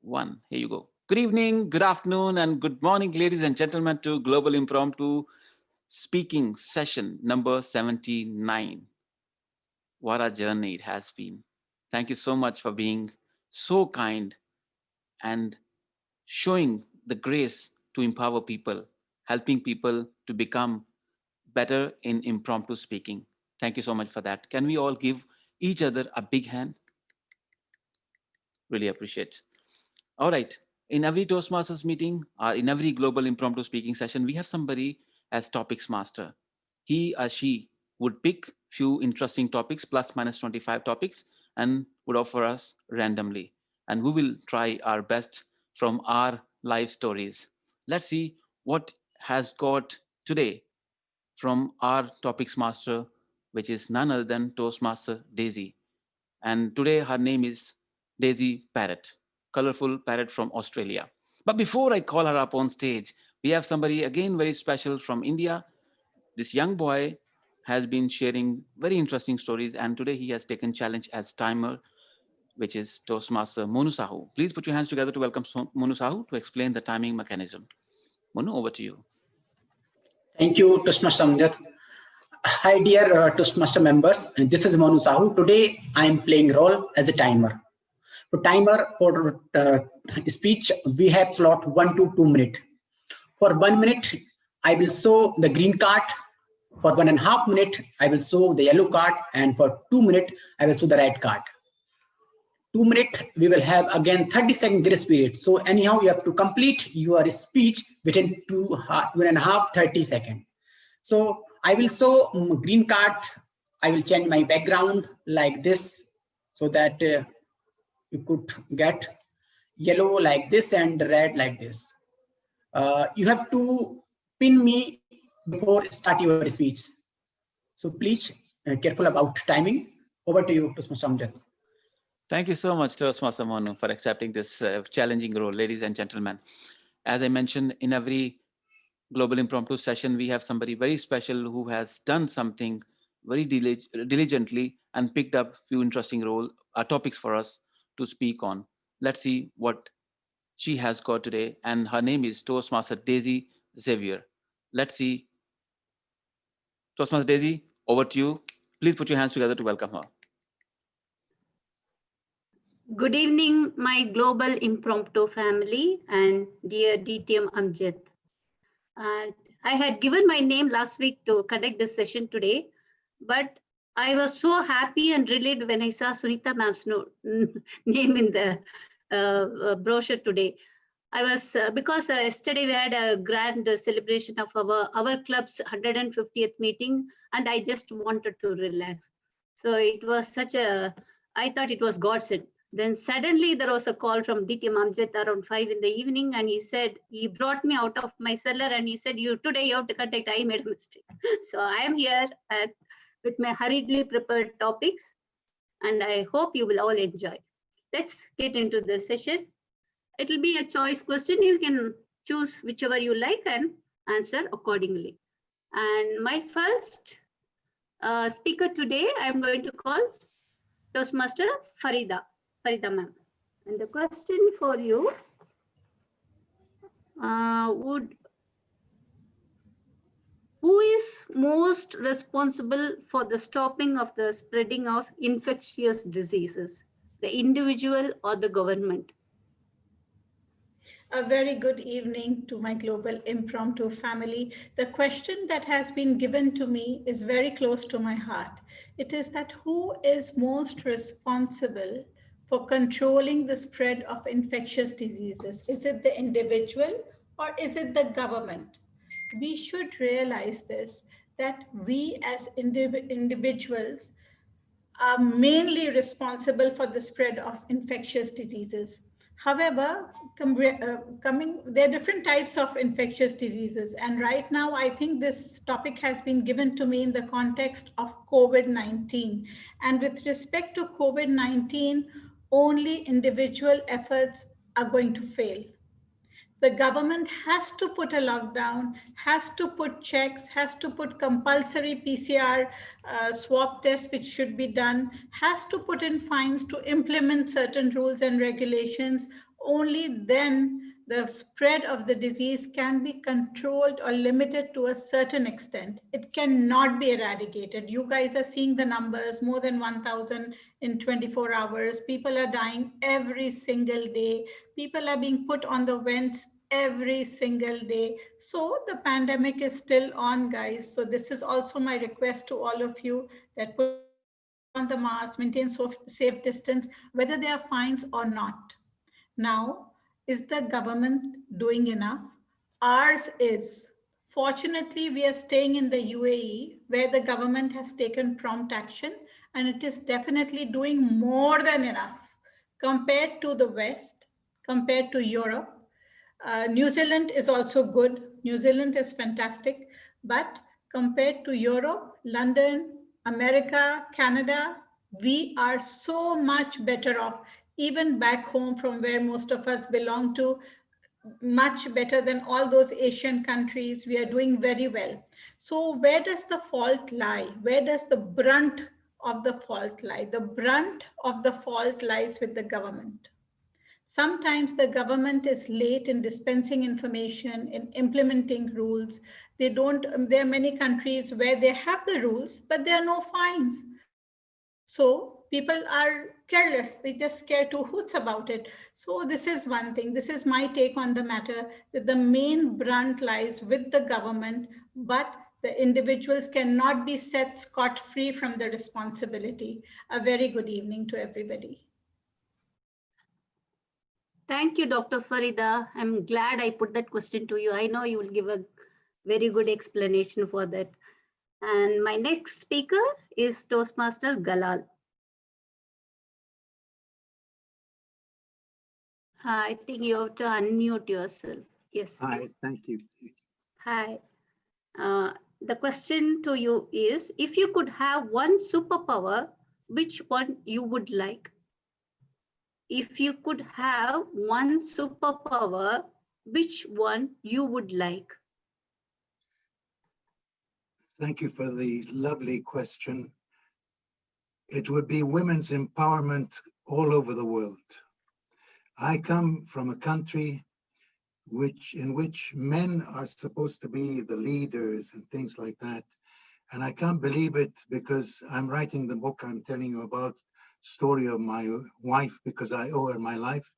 one. Here you go. Good evening, good afternoon, and good morning, ladies and gentlemen, to Global Impromptu Speaking session number 79. What a journey it has been. Thank you so much for being so kind and showing the grace to empower people, helping people to become better in impromptu speaking. Thank you so much for that. Can we all give each other a big hand? Really appreciate. All right. In every Toastmasters meeting or in every global impromptu speaking session, we have somebody as topics master. He or she would pick few interesting topics, plus minus 25 topics, and would offer us randomly. And we will try our best from our life stories. Let's see what has got today from our topics master, which is none other than Toastmaster Daisy. And today her name is Daisy Parrot, colorful parrot from Australia. But before I call her up on stage, we have somebody again very special from India. This young boy has been sharing very interesting stories, and today he has taken challenge as timer, which is Toastmaster Monu Sahu. Please put your hands together to welcome Monu Sahu to explain the timing mechanism. Monu, over to you. Thank you, Toastmaster Amjad. Hi, dear Toastmaster members. This is Manu Sahu. Today, I am playing role as a timer. For timer for speech, we have slot 1 to 2 minutes. For 1 minute, I will show the green card. For 1.5 minutes, I will show the yellow card. And for 2 minutes, I will show the red card. 2 minutes, we will have again 30-second grace period. So anyhow, you have to complete your speech within 2.5, 30 seconds. So I will show green card. I will change my background like this so that you could get yellow like this and red like this. You have to pin me before start your speech. So please careful about timing. Over to you, Toastmaster Amjad. Thank you so much, Toastmaster Monu, for accepting this challenging role, ladies and gentlemen. As I mentioned, in every global impromptu session, we have somebody very special who has done something very diligently and picked up few interesting topics for us to speak on. Let's see what she has got today, and her name is Toastmaster Daisy Xavier. Let's see. Toastmaster Daisy, over to you. Please put your hands together to welcome her. Good evening, my global impromptu family and dear DTM Amjad. I had given my name last week to conduct this session today, but I was so happy and relieved when I saw Sunita ma'am's name in the brochure today. I was, because yesterday we had a grand celebration of our club's 150th meeting, and I just wanted to relax. So it was I thought it was God sent. Then suddenly there was a call from DTM Amjad around 5 in the evening, and he brought me out of my cellar and he said, today you have to contact, I made a mistake. So I am here with my hurriedly prepared topics, and I hope you will all enjoy. Let's get into the session. It will be a choice question. You can choose whichever you like and answer accordingly. And my first speaker today, I'm going to call Toastmaster Farida ma'am. And the question for you who is most responsible for the stopping of the spreading of infectious diseases, the individual or the government? A very good evening to my global impromptu family. The question that has been given to me is very close to my heart. It is that who is most responsible for controlling the spread of infectious diseases? Is it the individual or is it the government? We should realize this, that we as individuals are mainly responsible for the spread of infectious diseases. However, there are different types of infectious diseases. And right now, I think this topic has been given to me in the context of COVID-19. And with respect to COVID-19, only individual efforts are going to fail. The government has to put a lockdown, has to put checks, has to put compulsory PCR swab tests, which should be done, has to put in fines to implement certain rules and regulations. only then the spread of the disease can be controlled or limited to a certain extent. It cannot be eradicated. You guys are seeing the numbers, more than 1,000 in 24 hours. People are dying every single day. People are being put on the vents every single day. So the pandemic is still on, guys. So this is also my request to all of you, that put on the mask, maintain safe distance, whether there are fines or not. Now, is the government doing enough? Ours is. Fortunately, we are staying in the UAE, where the government has taken prompt action, and it is definitely doing more than enough compared to the West, compared to Europe. New Zealand is also good. New Zealand is fantastic. But compared to Europe, London, America, Canada, we are so much better off, even back home from where most of us belong to, much better than all those Asian countries. We are doing very well. So where does the fault lie? Where does the brunt of the fault lie? The brunt of the fault lies with the government. Sometimes the government is late in dispensing information, in implementing rules. They don't, there are many countries where they have the rules, but there are no fines. So people are careless. They just care two hoots about it. So this is one thing. This is my take on the matter, that the main brunt lies with the government, but the individuals cannot be set scot-free from the responsibility. A very good evening to everybody. Thank you, Dr. Farida. I'm glad I put that question to you. I know you will give a very good explanation for that. And my next speaker is Toastmaster Galal. I think you have to unmute yourself. Yes. Hi, thank you. Hi. The question to you is, if you could have one superpower, which one you would like? If you could have one superpower, which one you would like? Thank you for the lovely question. It would be women's empowerment all over the world. I come from a country in which men are supposed to be the leaders and things like that. And I can't believe it, because I'm writing the book I'm telling you about, story of my wife, because I owe her my life,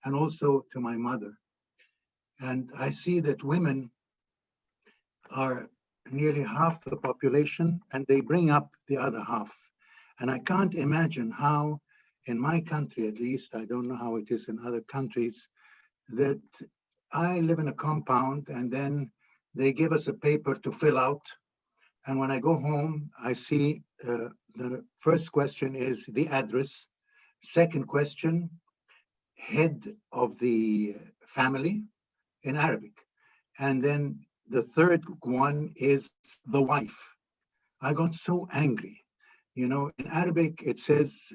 and also to my mother. And I see that women are nearly half the population, and they bring up the other half. And I can't imagine how, in my country at least, I don't know how it is in other countries, that I live in a compound and then they give us a paper to fill out. And when I go home, I see the first question is the address. Second question, head of the family in Arabic. And then the third one is the wife. I got so angry. You know, in Arabic, it says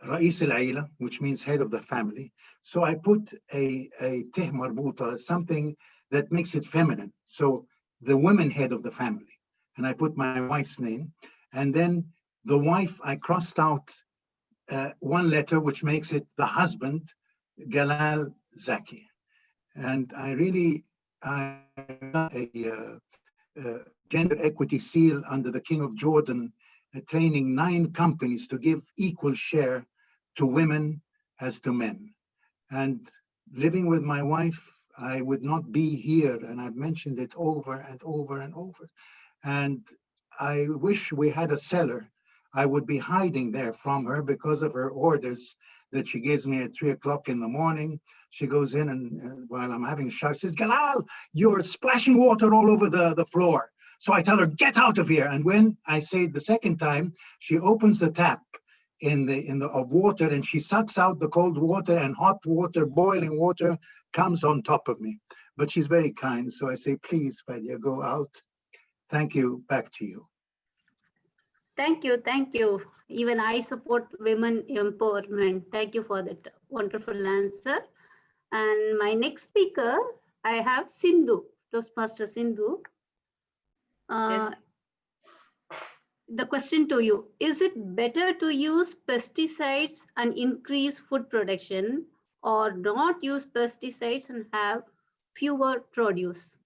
Ra'is al-Aila, which means head of the family. So I put a teh marbuta, something that makes it feminine. So the woman head of the family. And I put my wife's name. And then the wife, I crossed out one letter, which makes it the husband, Galal Zaki. And I got a gender equity seal under the King of Jordan, training 9 companies to give equal share to women as to men. And living with my wife, I would not be here, and I've mentioned it over and over and over. And I wish we had a cellar. I would be hiding there from her because of her orders that she gives me at 3 o'clock in the morning. She goes in and while I'm having a shower, she says, Galal, you're splashing water all over the floor. So I tell her, get out of here. And when I say it the second time, she opens the tap of water and she sucks out the cold water, and hot water, boiling water comes on top of me. But she's very kind. So I say, please, Fadia, go out. Thank you. Back to you. Thank you. Thank you. Even I support women empowerment. Thank you for that wonderful answer. And my next speaker, I have Sindhu, Toastmaster Sindhu. Yes. The question to you, is it better to use pesticides and increase food production, or not use pesticides and have fewer produce?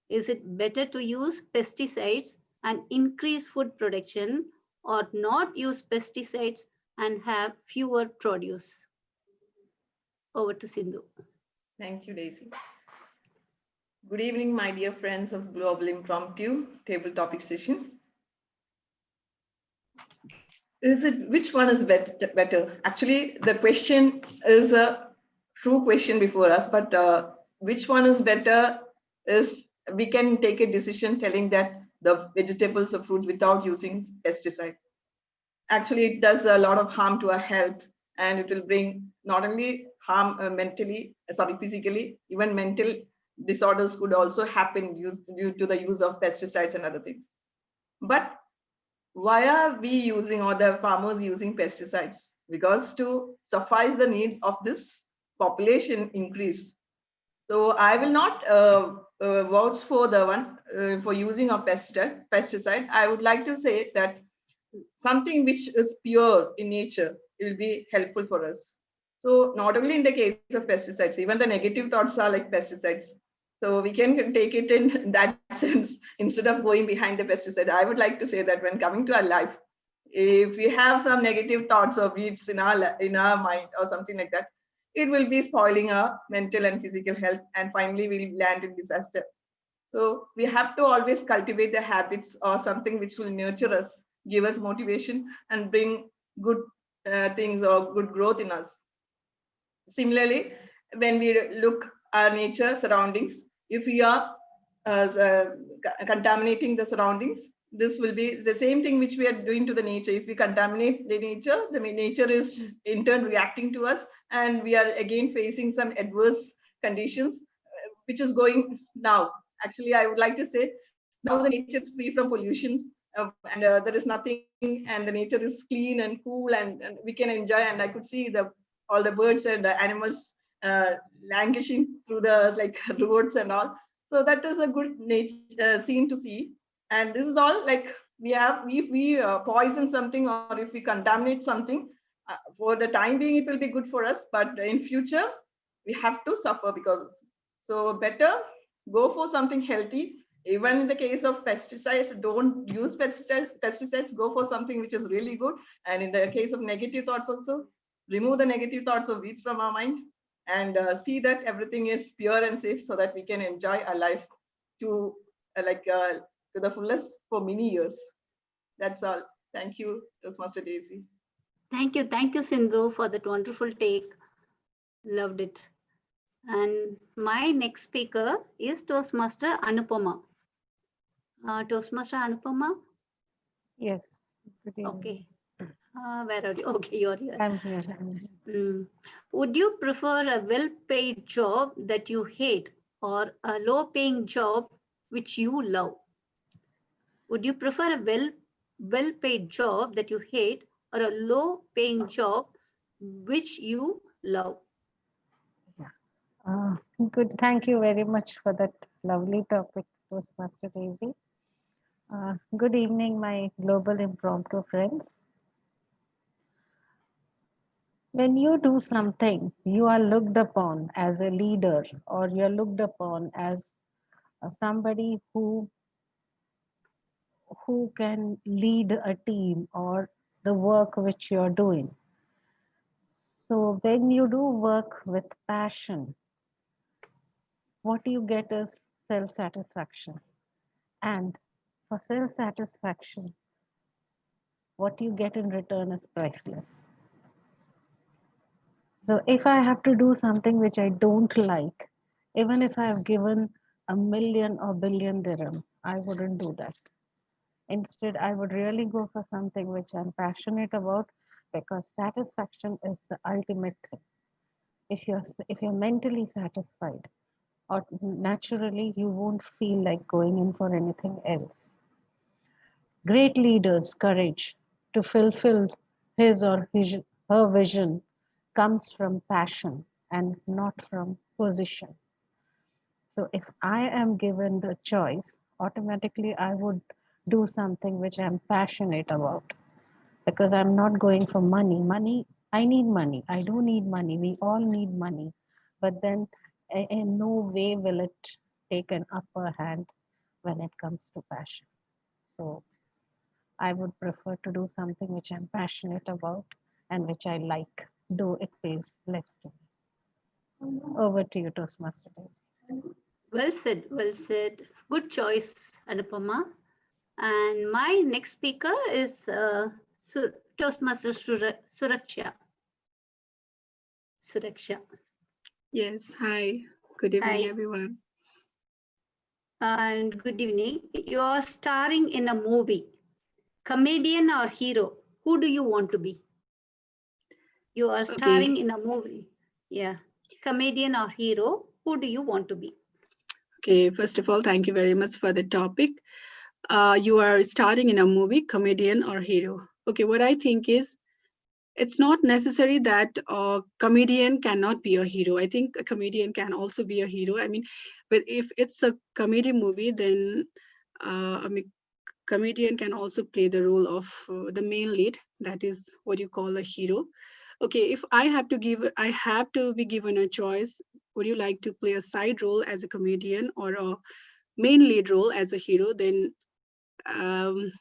Is it better to use pesticides and increase food production or not use pesticides and have fewer produce? Over to Sindhu. Thank you, Daisy. Good evening, my dear friends of Global Impromptu Table Topic Session. Which one is better? Actually, the question is a true question before us, but which one is better is we can take a decision telling that the vegetables or fruit without using pesticide. Actually, it does a lot of harm to our health, and it will bring not only harm physically, even mental disorders could also happen due to the use of pesticides and other things. But why are we using, or the farmers using pesticides? Because to suffice the need of this population increase. So I will not vouch for the one for using of pesticide. I would like to say that something which is pure in nature will be helpful for us. So not only in the case of pesticides, even the negative thoughts are like pesticides. So we can take it in that sense instead of going behind the pesticide. I would like to say that when coming to our life, if we have some negative thoughts or weeds in our mind or something like that, it will be spoiling our mental and physical health, and finally we'll land in disaster. So we have to always cultivate the habits or something which will nurture us, give us motivation, and bring good things or good growth in us. Similarly, when we look our nature surroundings, if we are contaminating the surroundings, this will be the same thing which we are doing to the nature. If we contaminate the nature is in turn reacting to us, and we are again facing some adverse conditions, which is going now. Actually, I would like to say now the nature is free from pollutions, and there is nothing, and the nature is clean and cool, and we can enjoy. And I could see all the birds and the animals languishing through the like roads and all. So that is a good scene to see. And this is all like if we poison something, or if we contaminate something, for the time being it will be good for us, but in future we have to suffer because of it. So better go for something healthy. Even in the case of pesticides, don't use pesticides, go for something which is really good. And in the case of negative thoughts also, remove the negative thoughts of weeds from our mind, and see that everything is pure and safe, so that we can enjoy our life to to the fullest for many years. That's all. Thank you, Toastmaster Daisy. Thank you, Sindhu, for that wonderful take. Loved it. And my next speaker is Toastmaster Anupama. Toastmaster Anupama? Yes. Good evening. Okay. Where are you? Okay, you're here. I'm here. Would you prefer a well-paid job that you hate or a low-paying job which you love? Would you prefer a well-paid job that you hate or a low-paying job which you love? Good. Thank you very much for that lovely topic, Toastmaster Daisy. Good evening, my global impromptu friends. When you do something, you are looked upon as a leader, or you're looked upon as somebody who can lead a team or the work which you're doing. So when you do work with passion, what you get is self-satisfaction. And for self-satisfaction, what you get in return is priceless. So if I have to do something which I don't like, even if I have given 1,000,000 or billion dirham, I wouldn't do that. Instead, I would really go for something which I'm passionate about, because satisfaction is the ultimate thing. If you're mentally satisfied, or naturally you won't feel like going in for anything else. Great leaders' courage to fulfill his or her vision comes from passion and not from position. So if I am given the choice, automatically I would do something which I'm passionate about, because I'm not going for money. Money I need money. I do need money. We all need money. But then in no way will it take an upper hand when it comes to passion. So I would prefer to do something which I'm passionate about and which I like, though it pays less to me. Over to you, Toastmaster Dave. Well said, well said. Good choice, Anupama. And my next speaker is Toastmaster Suraksha. Suraksha. Yes, hi. Good evening, Hi. everyone. And good evening. You are starring in a movie. Comedian or hero? Who do you want to be? You are starring Okay, in a movie. Yeah. Comedian or hero? Who do you want to be? okay. First of all, thank you very much for the topic. You are starting in a movie, comedian or hero. Okay, what I think is it's not necessary that a comedian cannot be a hero. I think a comedian can also be a hero. I mean, but if it's a comedy movie, then I mean, comedian can also play the role of the main lead. That is what you call a hero. Okay, if I have to be given a choice. Would you like to play a side role as a comedian or a main lead role as a hero? Then um,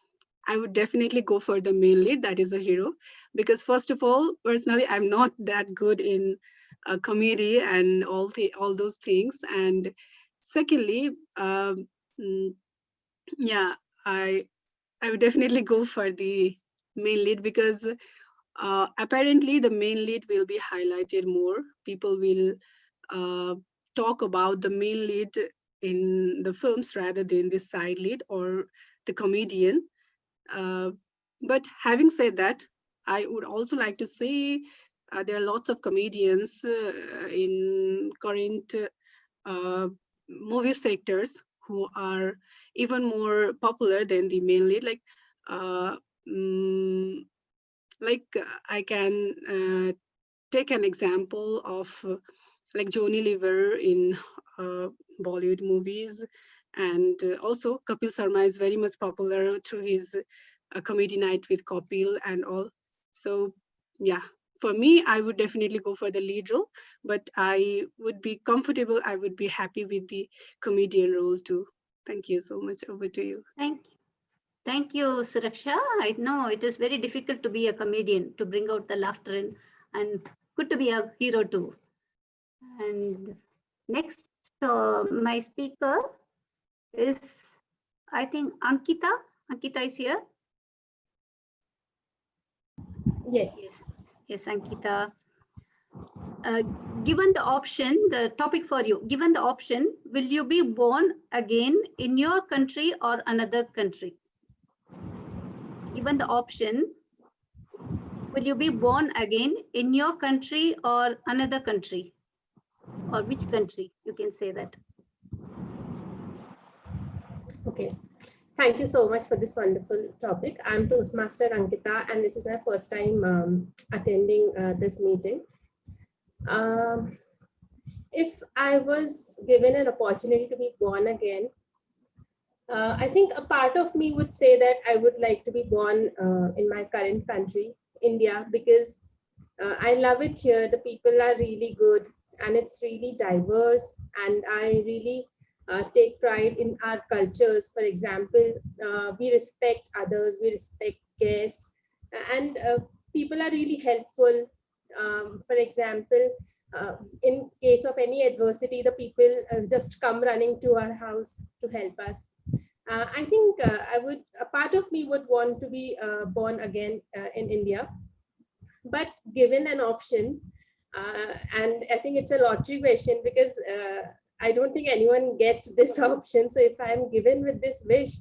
I would definitely go for the main lead, that is a hero, because first of all, personally, I'm not that good in comedy and all those things, and secondly, mm, yeah, I I would definitely go for the main lead because apparently the main lead will be highlighted more. People will uh, talk about the main lead in the films rather than the side lead or the comedian. Uh, but having said that, I would also like to say there are lots of comedians in current uh, movie sectors who are even more popular than the main lead. Uh, mm, I can take an example of like Johnny Lever in uh, Bollywood movies, and also Kapil Sharma is very much popular through his comedy night with Kapil and all. So yeah, for me, I would definitely go for the lead role, but I would be comfortable. I would be happy with the comedian role too. Thank you so much. Over to you. Thank you. Thank you, Suraksha. I know it is very difficult to be a comedian, to bring out the laughter and good to be a hero too. And next, my speaker is, I think, Ankita. Ankita is here. Yes. Yes, Ankita. Given the option, the topic for you, given the option, will you be born again in your country or another country? Given the option, will you be born again in your country or another country? Or which country? You can say that. Okay. Thank you so much for this wonderful topic. I'm Toastmaster Ankita, and this is my first time attending this meeting. If I was given an opportunity to be born again, I think a part of me would say that I would like to be born in my current country, India, because I love it here. The people are really good and it's really diverse. And I really take pride in our cultures. For example, we respect others, we respect guests, and people are really helpful. For example, in case of any adversity, the people just come running to our house to help us. I think a part of me would want to be born again in India, but given an option, and I think it's a lottery question because I don't think anyone gets this option. So if I'm given with this wish,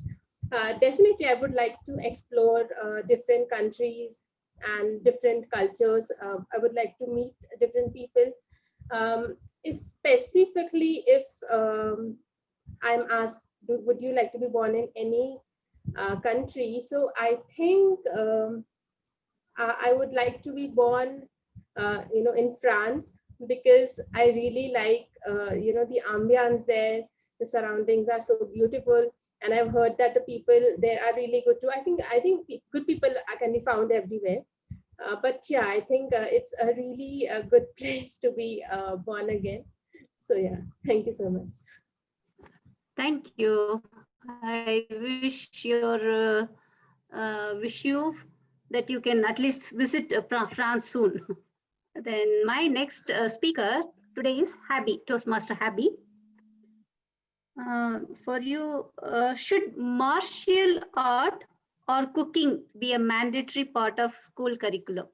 definitely I would like to explore different countries and different cultures. I would like to meet different people. If specifically, if I'm asked, would you like to be born in any country? So I think I would like to be born, in France, because I really like, the ambience there. The surroundings are so beautiful, and I've heard that the people there are really good too. I think good people can be found everywhere. But yeah, I think it's a really good place to be born again. So yeah, thank you so much. Thank you. I wish you that you can at least visit France soon. Then my next speaker today is Habby, Toastmaster Habby. For you, should martial art or cooking be a mandatory part of school curriculum?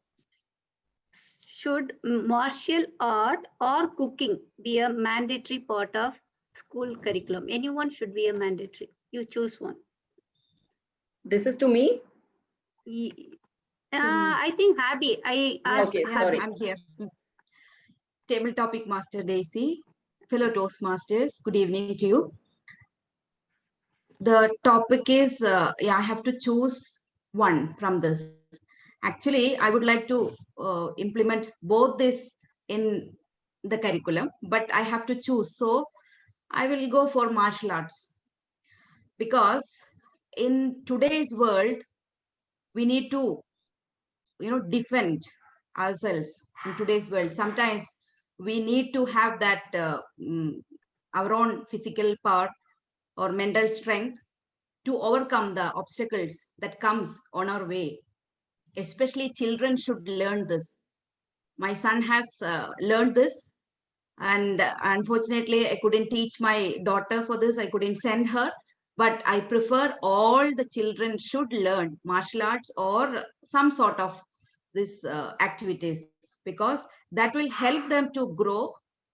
Should martial art or cooking be a mandatory part of school curriculum? Anyone should be a mandatory. You choose one. This is to me. I think Habby. I asked Okay, Habby. sorry. I'm here. Table topic master Daisy, fellow Toastmasters, good evening to you. The topic is, yeah, I have to choose one from this. Actually, I would like to implement both this in the curriculum, but I have to choose. So I will go for martial arts because in today's world, we need to, defend ourselves in today's world. Sometimes we need to have that our own physical power or mental strength to overcome the obstacles that comes on our way. Especially children should learn this. My son has learned this, and unfortunately I couldn't teach my daughter for this. I couldn't send her, but I prefer all the children should learn martial arts or some sort of this activities, because that will help them to grow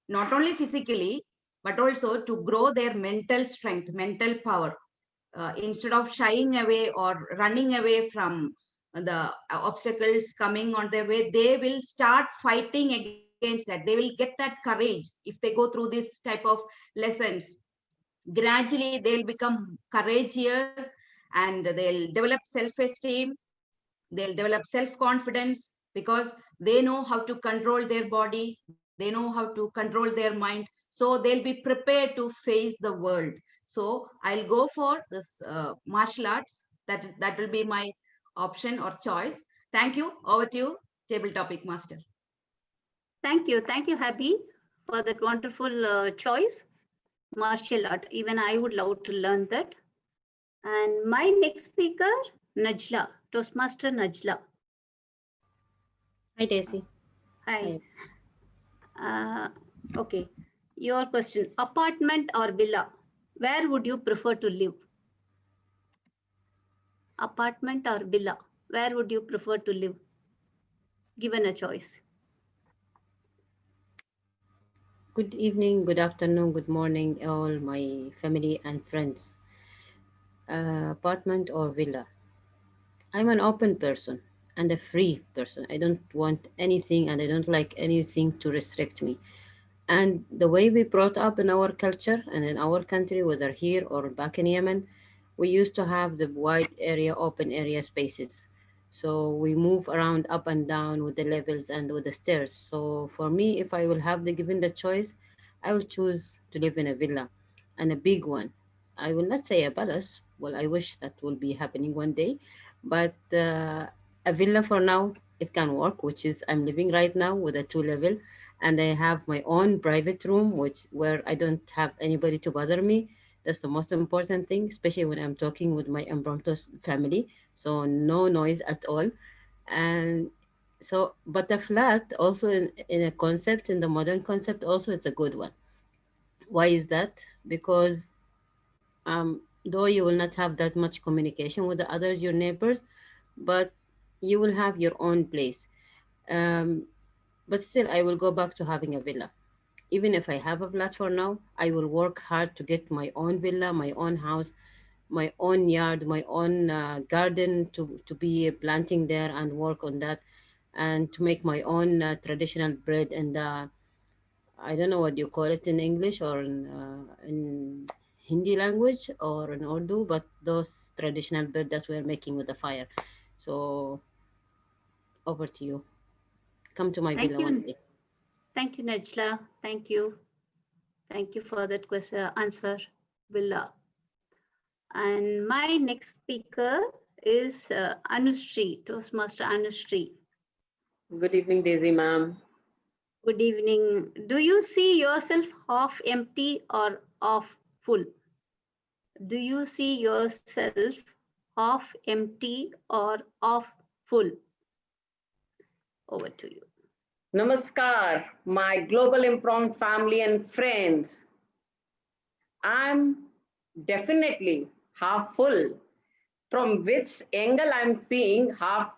not only physically but also to grow their mental strength, mental power. Instead of shying away or running away from the obstacles coming on their way, they will start fighting against that. They will get that courage if they go through this type of lessons. Gradually they'll become courageous, and they'll develop self-esteem, they'll develop self-confidence, because they know how to control their body, they know how to control their mind, so they'll be prepared to face the world. So I'll go for this martial arts. That will be my option or choice. Thank you. Over to you, table topic master. Thank you, Habby, for that wonderful choice. Martial art. Even I would love to learn that. And my next speaker, Najla, Toastmaster Najla. Hi, Daisy. Hi. Okay. Your question: apartment or villa? Where would you prefer to live? Apartment or villa? Where would you prefer to live? Given a choice. Good evening, good afternoon, good morning, all my family and friends. Apartment or villa? I'm an open person and a free person. I don't want anything and I don't like anything to restrict me. And the way we brought up in our culture and in our country, whether here or back in Yemen, we used to have the wide area, open area spaces. So we move around up and down with the levels and with the stairs. So for me, if I will have the given the choice, I will choose to live in a villa and a big one. I will not say a palace. Well, I wish that will be happening one day, but a villa for now it can work, which is I'm living right now with a 2 level, and I have my own private room, which where I don't have anybody to bother me. That's the most important thing, especially when I'm talking with my impromptu family. So no noise at all. And so, but the flat also in a concept, in the modern concept, also it's a good one. Why is that? Because though you will not have that much communication with the others, your neighbors, but you will have your own place. Um, but still, I will go back to having a villa. Even if I have a flat for now, I will work hard to get my own villa, my own house, my own yard, my own garden to be planting there and work on that, and to make my own traditional bread and I don't know what you call it in English or in Hindi language or in Urdu, but those traditional bread that we're making with the fire. So over to you. Come to my Thank villa one you. day. Thank you, Najla. Thank you. Thank you for that question answer, Villa. And my next speaker is Anushree, Toastmaster Anushree. Good evening, Daisy ma'am. Good evening. Do you see yourself half empty or half full? Do you see yourself half empty or half full? Over to you. Namaskar, my global impromptu family and friends. I'm definitely half full. From which angle I'm seeing half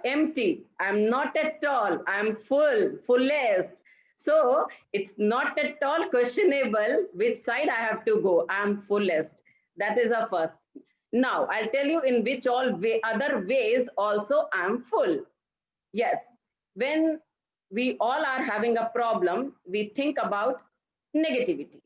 empty. I'm not at all. I'm full, fullest. So it's not at all questionable which side I have to go. I'm fullest. That is a first. Now I'll tell you in which other ways also I'm full. Yes, when we all are having a problem, we think about negativity.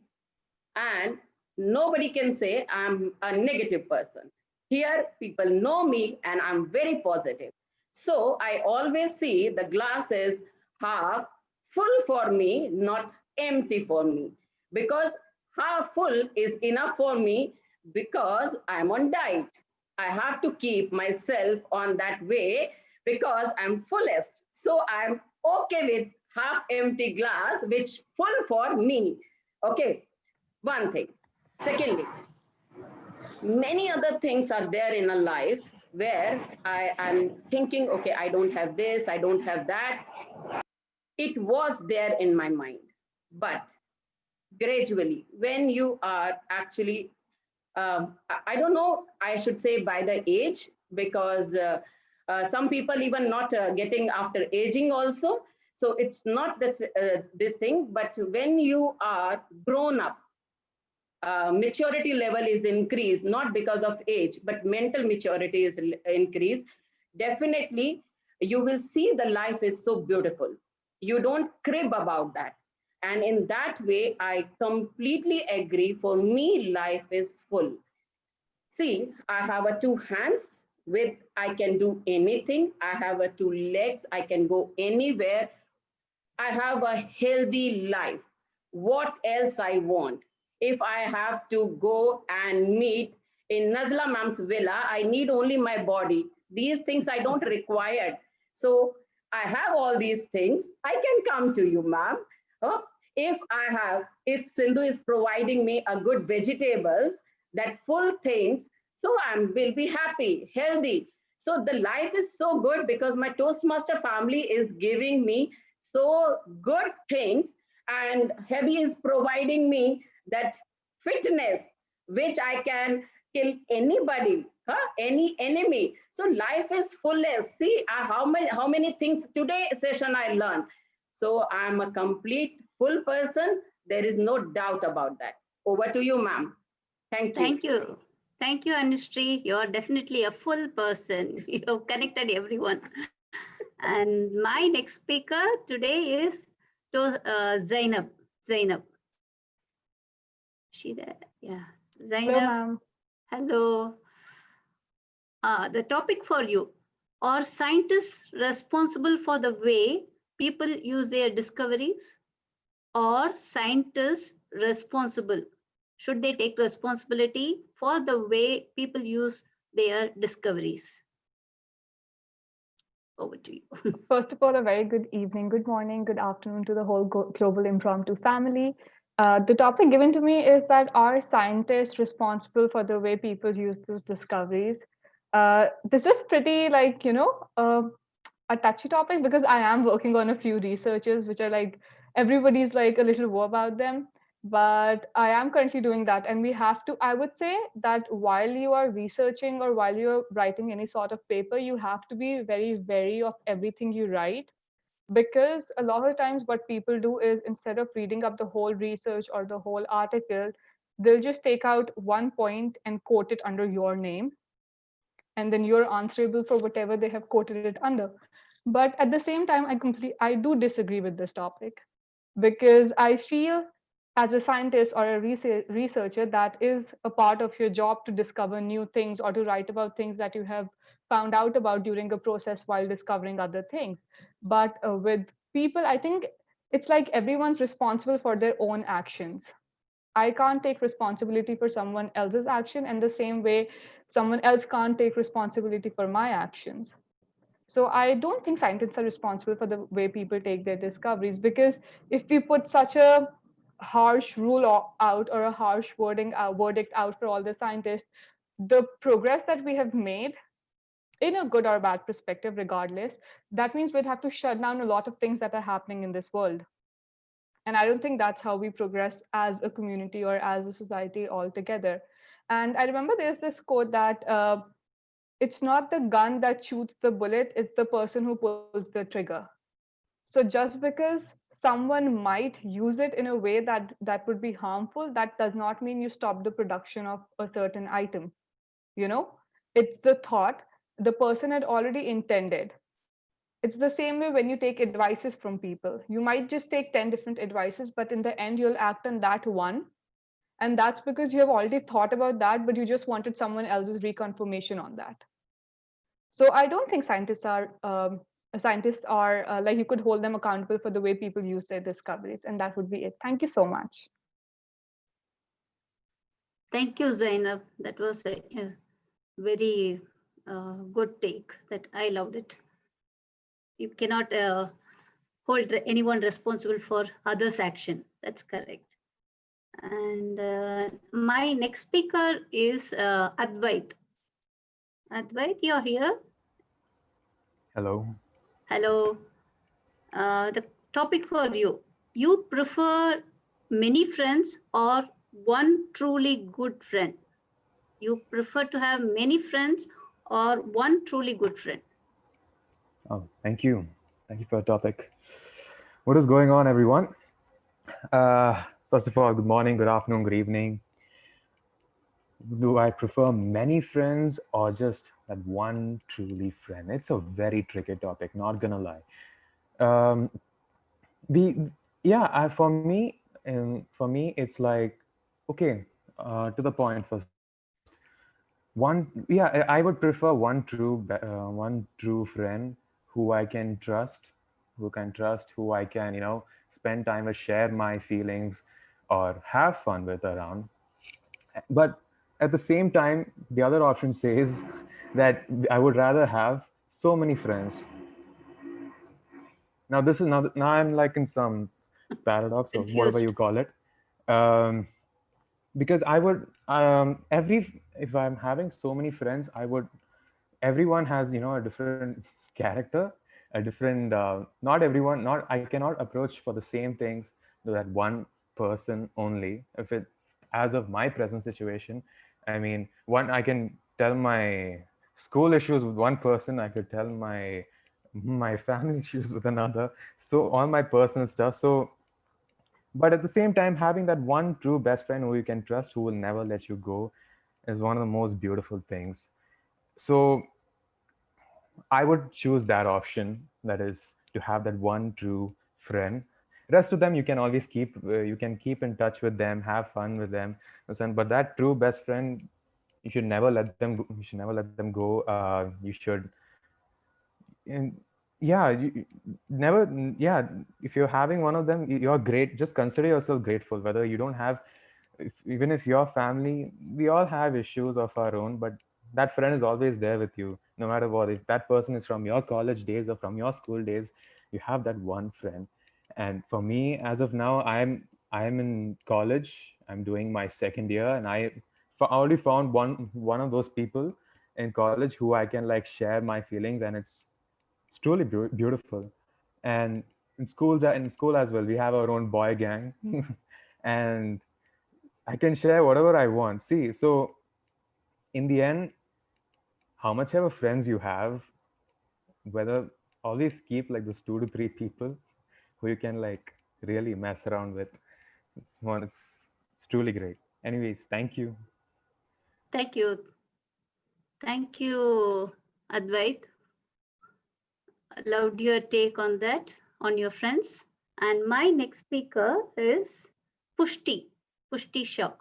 And nobody can say I'm a negative person. Here, people know me and I'm very positive. So I always see the glass is half full for me, not empty for me. Because half full is enough for me because I'm on diet. I have to keep myself on that way because I'm fullest. So I'm okay with half empty glass, which full for me. Okay, one thing. Secondly, many other things are there in a life where I am thinking, okay, I don't have this, I don't have that. It was there in my mind. But gradually, when you are actually, I don't know, I should say by the age, because some people even not getting after aging also. So it's not this thing, but when you are grown up, maturity level is increased, not because of age, but mental maturity is increased, definitely you will see the life is so beautiful. You don't crib about that. And in that way, I completely agree. For me, life is full. See, I have a two hands with I can do anything. I have a two legs. I can go anywhere. I have a healthy life. What else I want? If I have to go and meet in Nazla Ma'am's villa, I need only my body. These things I don't require. So I have all these things. I can come to you, ma'am. If Sindhu is providing me a good vegetables, that full things, so I will be happy, healthy. So the life is so good because my Toastmaster family is giving me so good things, and heavy is providing me that fitness which I can kill anybody, any enemy. So life is fullest. See how many things today session I learned. So I'm a complete full person. There is no doubt about that. Over to you, ma'am. Thank you. Thank you. Thank you, Anushree. You're definitely a full person. You've connected everyone. And my next speaker today is Zainab. Zainab. She there? Yeah. Zainab. Hello, ma'am. Hello. The topic for you: are scientists responsible for the way people use their discoveries? Or scientists responsible? Should they take responsibility for the way people use their discoveries? Over to you. First of all, a very good evening, good morning, good afternoon to the whole global impromptu family. The topic given to me is that are scientists responsible for the way people use those discoveries? This is pretty a touchy topic because I am working on a few researches which are like everybody's like a little woo about them. But I am currently doing that. And we have to, I would say that while you are researching or while you're writing any sort of paper, you have to be very wary of everything you write. Because a lot of times what people do is instead of reading up the whole research or the whole article, they'll just take out one point and quote it under your name. And then you're answerable for whatever they have quoted it under. But at the same time, I do disagree with this topic because I feel as a scientist or a researcher, that is a part of your job to discover new things or to write about things that you have found out about during a process while discovering other things. But with people, I think it's like everyone's responsible for their own actions. I can't take responsibility for someone else's action, and the same way, someone else can't take responsibility for my actions. So I don't think scientists are responsible for the way people take their discoveries, because if we put such a harsh rule out or a harsh verdict out for all the scientists, the progress that we have made, in a good or bad perspective, regardless, that means we'd have to shut down a lot of things that are happening in this world. And I don't think that's how we progress as a community or as a society altogether. And I remember there's this quote that it's not the gun that shoots the bullet, it's the person who pulls the trigger. So just because someone might use it in a way that would be harmful, that does not mean you stop the production of a certain item. You know, it's the thought the person had already intended. It's the same way when you take advices from people. You might just take 10 different advices, but in the end, you'll act on that one. And that's because you have already thought about that, but you just wanted someone else's reconfirmation on that. So I don't think scientists are like, you could hold them accountable for the way people use their discoveries, and that would be it. Thank you so much. Thank you, Zainab. That was a very good take. That I loved it. You cannot hold anyone responsible for others' action. That's correct. And my next speaker is Advait. Advait, you're here. Hello. Hello. The topic for you. You prefer many friends or one truly good friend? You prefer to have many friends or one truly good friend? Oh, thank you. Thank you for the topic. What is going on, everyone? First of all, good morning, good afternoon, good evening. Do I prefer many friends or just that one truly friend? It's a very tricky topic, not gonna lie. For me, it's like, okay, to the point first. I would prefer one true friend who I can trust, who I can, spend time with, share my feelings, or have fun with around. But at the same time, the other option says that I would rather have so many friends. Now this is now I'm like in some paradox or whatever Confused. you call it. Because I would if I'm having so many friends, everyone has a different character, a different not I cannot approach for the same things to that one person only. If it As of my present situation, I mean, one I can tell my school issues with one person, I could tell my family issues with another, so all my personal stuff. So but at the same time, having that one true best friend who you can trust, who will never let you go, is one of the most beautiful things. So I would choose that option, that is to have that one true friend. Rest of them you can always keep in touch with them, have fun with them. But that true best friend, you should never let them go. You should never let them go. You should, and yeah, you never, yeah. If you're having one of them, you're great. Just consider yourself grateful. Whether you don't have, even if your family, we all have issues of our own, but that friend is always there with you, no matter what. If that person is from your college days or from your school days, you have that one friend. And for me, as of now, I'm in college. I'm doing my second year, and I already found one of those people in college who I can like share my feelings, and it's truly beautiful. And in school as well, we have our own boy gang, and I can share whatever I want. See, so in the end, how much ever friends you have, whether always keep like those 2 to 3 people who you can like really mess around with. It's truly great. Anyways, thank you. Thank you. Thank you, Advait. Loved your take on that, on your friends. And my next speaker is Pushti Shaw.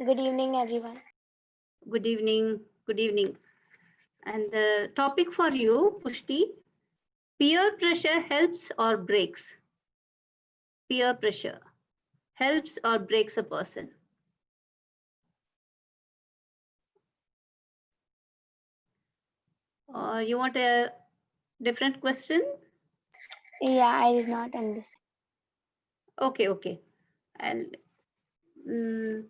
Good evening, everyone. Good evening. Good evening. And the topic for you, Pushti, peer pressure helps or breaks? Peer pressure helps or breaks a person? Or you want a different question? Yeah, I did not understand. Okay, okay. And mm,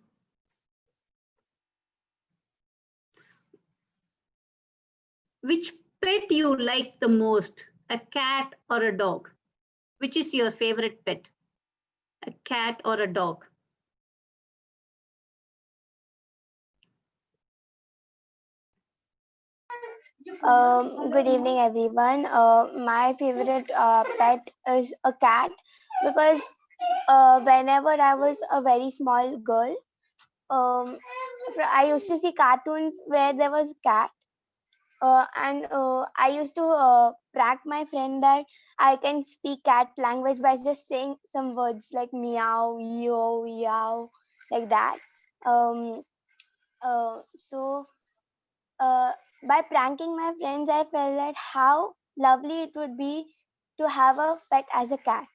which pet you like the most? A cat or a dog? Which is your favorite pet? A cat or a dog? Good evening, everyone. My favorite pet is a cat because whenever I was a very small girl, I used to see cartoons where there was cat, and I used to prank my friend that I can speak cat language by just saying some words like meow, yo, yow, like that. Um, so uh, by pranking my friends, I felt that how lovely it would be to have a pet as a cat.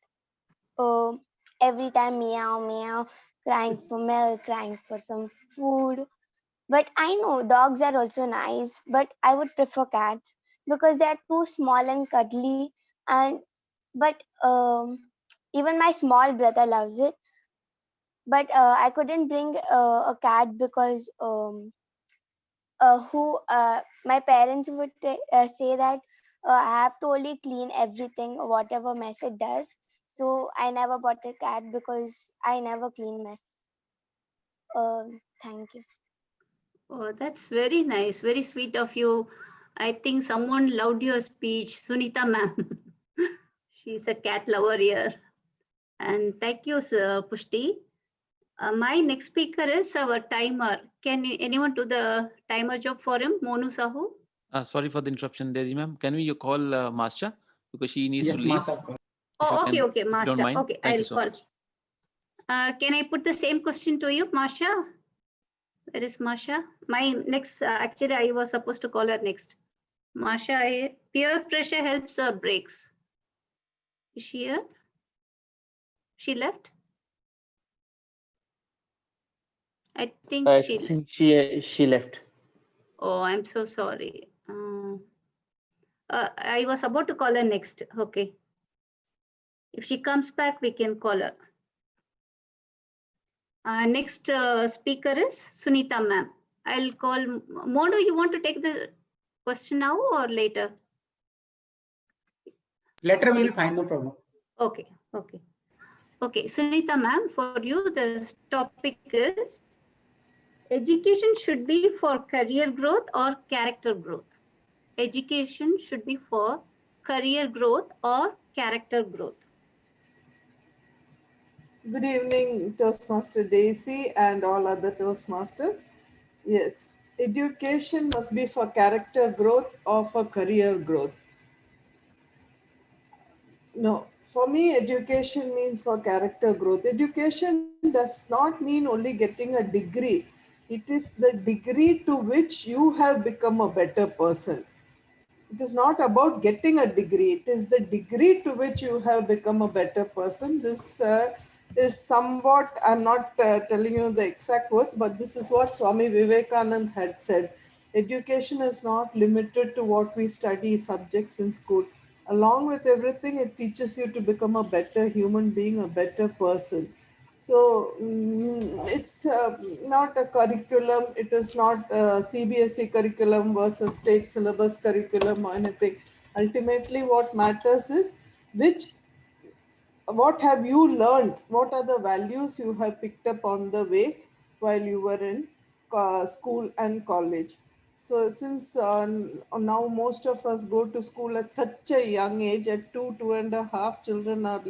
Um, every time meow, meow, crying for milk, crying for some food. But I know dogs are also nice, but I would prefer cats because they are too small and cuddly. And but even my small brother loves it. But I couldn't bring a cat because who my parents would say that I have to only clean everything, whatever mess it does. So I never bought a cat because I never clean mess. Thank you. Oh, that's very nice. Very sweet of you. I think someone loved your speech, Sunita ma'am. She's a cat lover here. And thank you, Sir Pushti. My next speaker is our timer. Can anyone do the timer job for him, Monu Sahu? Sorry for the interruption, Daisy ma'am. Can we call Masha because she needs to Yes, leave? Master. If you Oh, okay, can, okay, if you don't Masha. mind. Okay, Thank you I'll so call. much. Can I put the same question to you, Masha? Where is Masha? My next, actually, I was supposed to call her next. Masha, peer pressure helps or breaks? Is she here? She left? I think she left. She left. Oh, I'm so sorry. I was about to call her next. Okay. If she comes back, we can call her. Next speaker is Sunita ma'am. I'll call Monu. You want to take the question now or later? Later will be fine, no problem. Okay, okay. Okay, Sunita ma'am, for you, the topic is education should be for career growth or character growth? Education should be for career growth or character growth? Good evening, Toastmaster Daisy and all other Toastmasters. Yes, education must be for character growth or for career growth. No, for me, education means for character growth. Education does not mean only getting a degree, it is the degree to which you have become a better person. It is not about getting a degree, it is the degree to which you have become a better person. This is somewhat, I'm not telling you the exact words, but this is what Swami Vivekanand had said. Education is not limited to what we study subjects in school. Along with everything, it teaches you to become a better human being, a better person. So it's not a curriculum, it is not a CBSE curriculum versus state syllabus curriculum or anything. Ultimately, what matters is which what have you learned? What are the values you have picked up on the way while you were in school and college? So, since now most of us go to school at such a young age, at 2.5 children are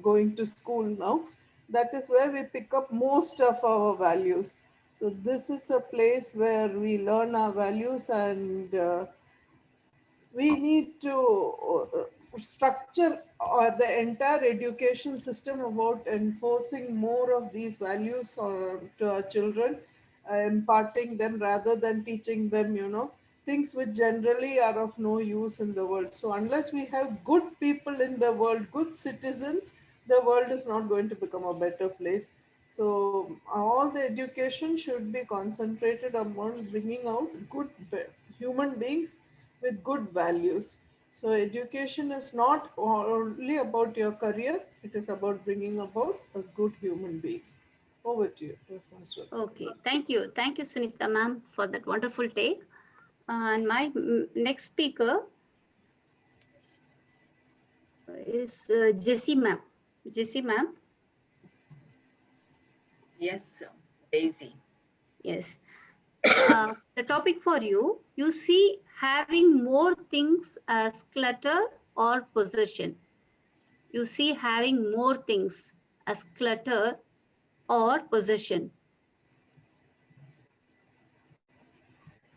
going to school now, that is where we pick up most of our values. So, this is a place where we learn our values and we need to structure the entire education system about enforcing more of these values to our children, imparting them rather than teaching them, things which generally are of no use in the world. So unless we have good people in the world, good citizens, the world is not going to become a better place. So all the education should be concentrated upon bringing out good human beings with good values. So education is not only about your career, it is about bringing about a good human being. Over to you, Toastmaster. Okay, thank you. Thank you, Sunita ma'am, for that wonderful take. And my next speaker is Jessie ma'am. Jessie ma'am. Yes, Daisy. Yes. The topic for you, you see having more things as clutter or possession. You see having more things as clutter or possession.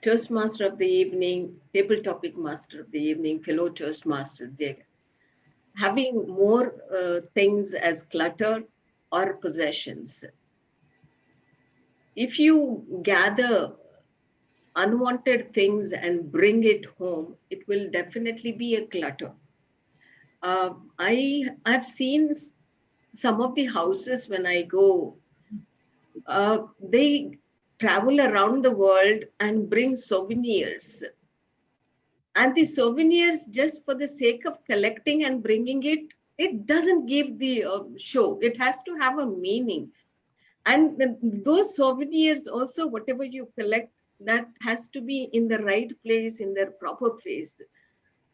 Toastmaster of the evening, table topic master of the evening, fellow Toastmaster, having more things as clutter or possessions. If you gather unwanted things and bring it home, it will definitely be a clutter. I've seen some of the houses when I go, they travel around the world and bring souvenirs. And the souvenirs, just for the sake of collecting and bringing it, it doesn't give the show. It has to have a meaning. And those souvenirs also, whatever you collect, that has to be in the right place, in their proper place.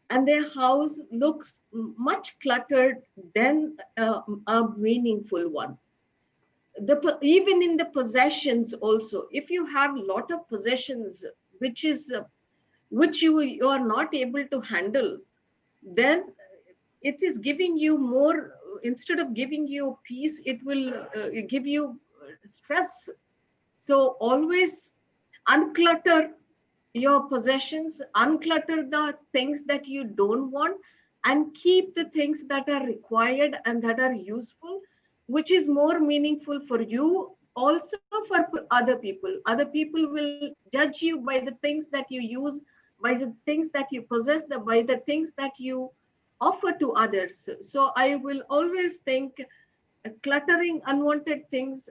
And their house looks much cluttered than a meaningful one. Even in the possessions also, if you have a lot of possessions, which you are not able to handle, then it is giving you more, instead of giving you peace, it will give you stress. So always unclutter your possessions, unclutter the things that you don't want, and keep the things that are required and that are useful, which is more meaningful for you, also for other people. Other people will judge you by the things that you use, by the things that you possess, by the things that you offer to others. So I will always think cluttering unwanted things,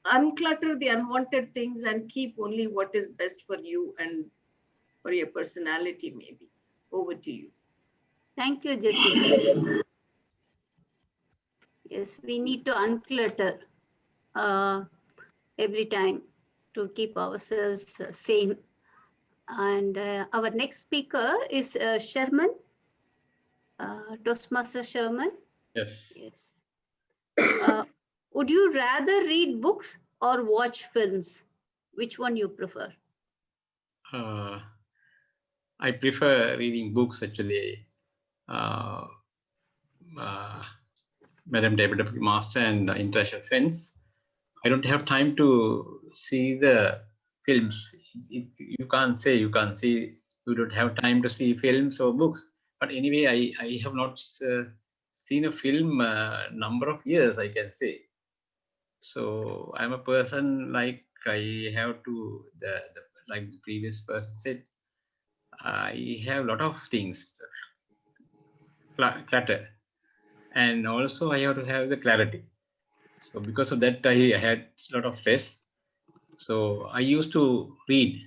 unclutter the unwanted things and keep only what is best for you and for your personality, maybe. Over to you. Thank you, Jessie ma'am. Yes, we need to unclutter uh, every time to keep ourselves sane. And our next speaker is Sherman, Toastmaster Sherman. Yes. Yes. Would you rather read books or watch films? Which one you prefer? I prefer reading books actually. Madam Deputy Master and International Friends. I don't have time to see the films. You can't say you can't see. You don't have time to see films or books. But anyway, I have not seen a film number of years, I can say. So I'm a person like I have to like the previous person said. I have a lot of things clutter, and also I have to have the clarity. So because of that, I had a lot of stress. So I used to read,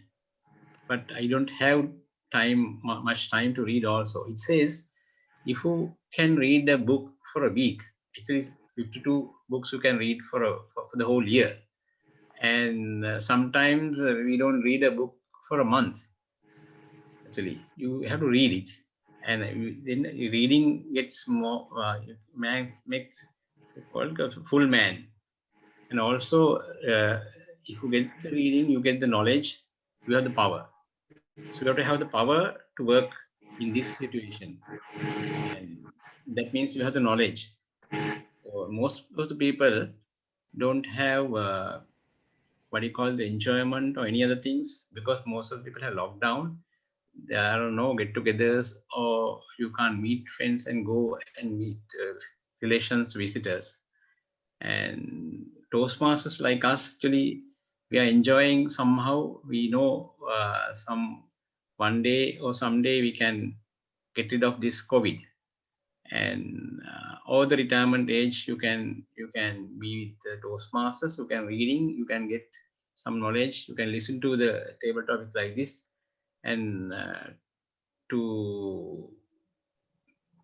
but I don't have much time to read also. It says if you can read a book for a week, actually 52 books you can read for the whole year. And sometimes we don't read a book for a month. Actually, you have to read it. And then reading gets more, makes called a full man. And also, if you get the reading, you get the knowledge, you have the power. So you have to have the power to work in this situation. And that means you have the knowledge. So most of the people don't have what you call the enjoyment or any other things, because most of the people have locked down. There are no get-togethers, or you can't meet friends and go and meet relations, visitors. And Toastmasters like us, actually, we are enjoying somehow. We know some one day or someday we can get rid of this COVID. And all the retirement age, you can be with the Toastmasters. You can reading, you can get some knowledge. You can listen to the table topic like this, and to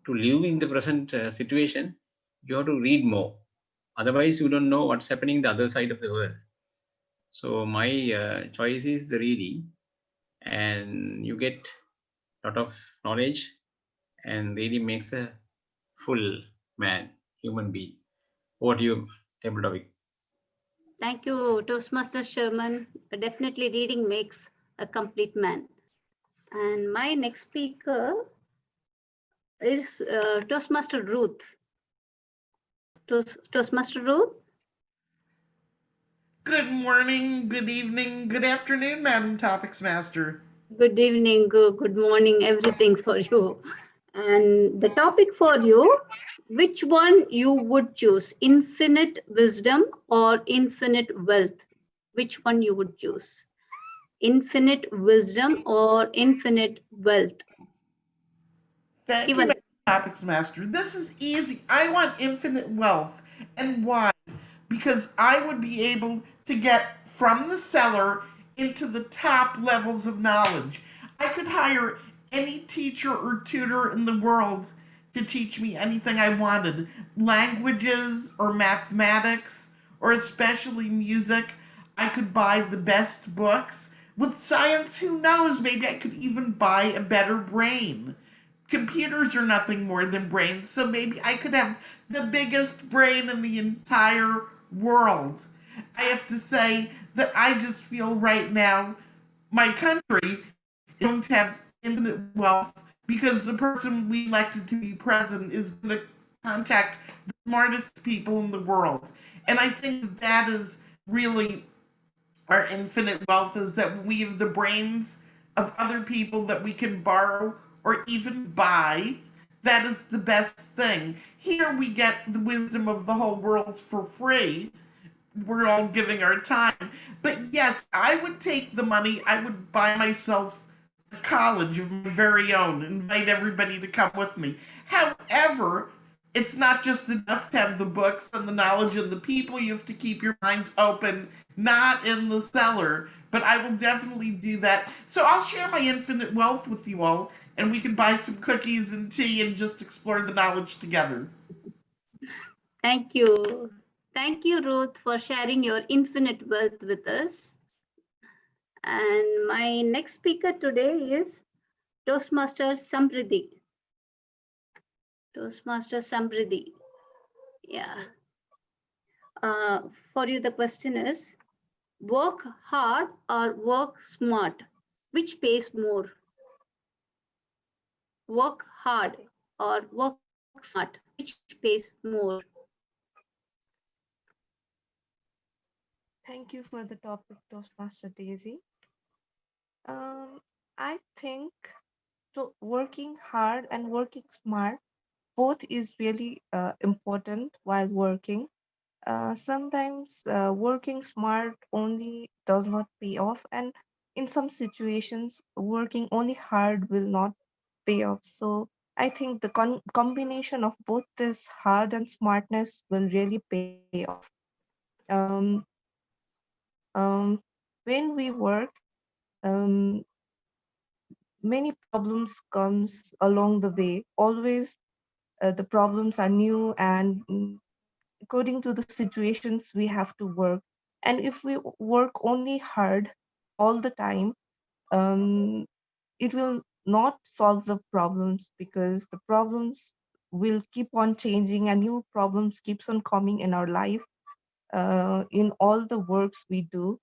live in the present situation, you have to read more. Otherwise, you don't know what's happening in the other side of the world. So my choice is the reading, and you get a lot of knowledge, and really makes a full man, human being. What do you, table topic? Thank you, Toastmaster Sherman. Definitely reading makes a complete man. And my next speaker is Toastmaster Ruth. Toastmaster Ruth? Good morning, good evening, good afternoon, Madam Topics Master. Good evening, good morning, everything for you. And the topic for you, which one you would choose, infinite wisdom or infinite wealth? Which one you would choose? Infinite wisdom or infinite wealth? Thank you, Madam Topics Master. This is easy. I want infinite wealth. And why? Because I would be able to get from the cellar into the top levels of knowledge. I could hire any teacher or tutor in the world to teach me anything I wanted, languages or mathematics or especially music. I could buy the best books. With science, who knows? Maybe I could even buy a better brain. Computers are nothing more than brains, so maybe I could have the biggest brain in the entire world. I have to say that I just feel right now my country don't have infinite wealth because the person we elected to be president is going to contact the smartest people in the world. And I think that is really our infinite wealth, is that we have the brains of other people that we can borrow or even buy. That is the best thing. Here we get the wisdom of the whole world for free. We're all giving our time. But yes, I would take the money. I would buy myself a college of my very own, invite everybody to come with me. However, it's not just enough to have the books and the knowledge and the people. You have to keep your mind open, not in the cellar. But I will definitely do that. So I'll share my infinite wealth with you all, and we can buy some cookies and tea and just explore the knowledge together. Thank you. Thank you, Ruth, for sharing your infinite wealth with us. And my next speaker today is Toastmaster Samriddhi. Toastmaster Samriddhi. Yeah. For you, the question is, work hard or work smart? Which pays more? Work hard or work smart? Which pays more? Thank you for the topic, Toastmaster Daisy. I think working hard and working smart, both is really important while working. Sometimes working smart only does not pay off, and in some situations, working only hard will not pay off. So I think the combination of both this hard and smartness will really pay off. Um, when we work, um, many problems comes along the way. Always the problems are new, and according to the situations we have to work. And if we work only hard all the time, um, it will not solve the problems, because the problems will keep on changing and new problems keeps on coming in our life, in all the works we do.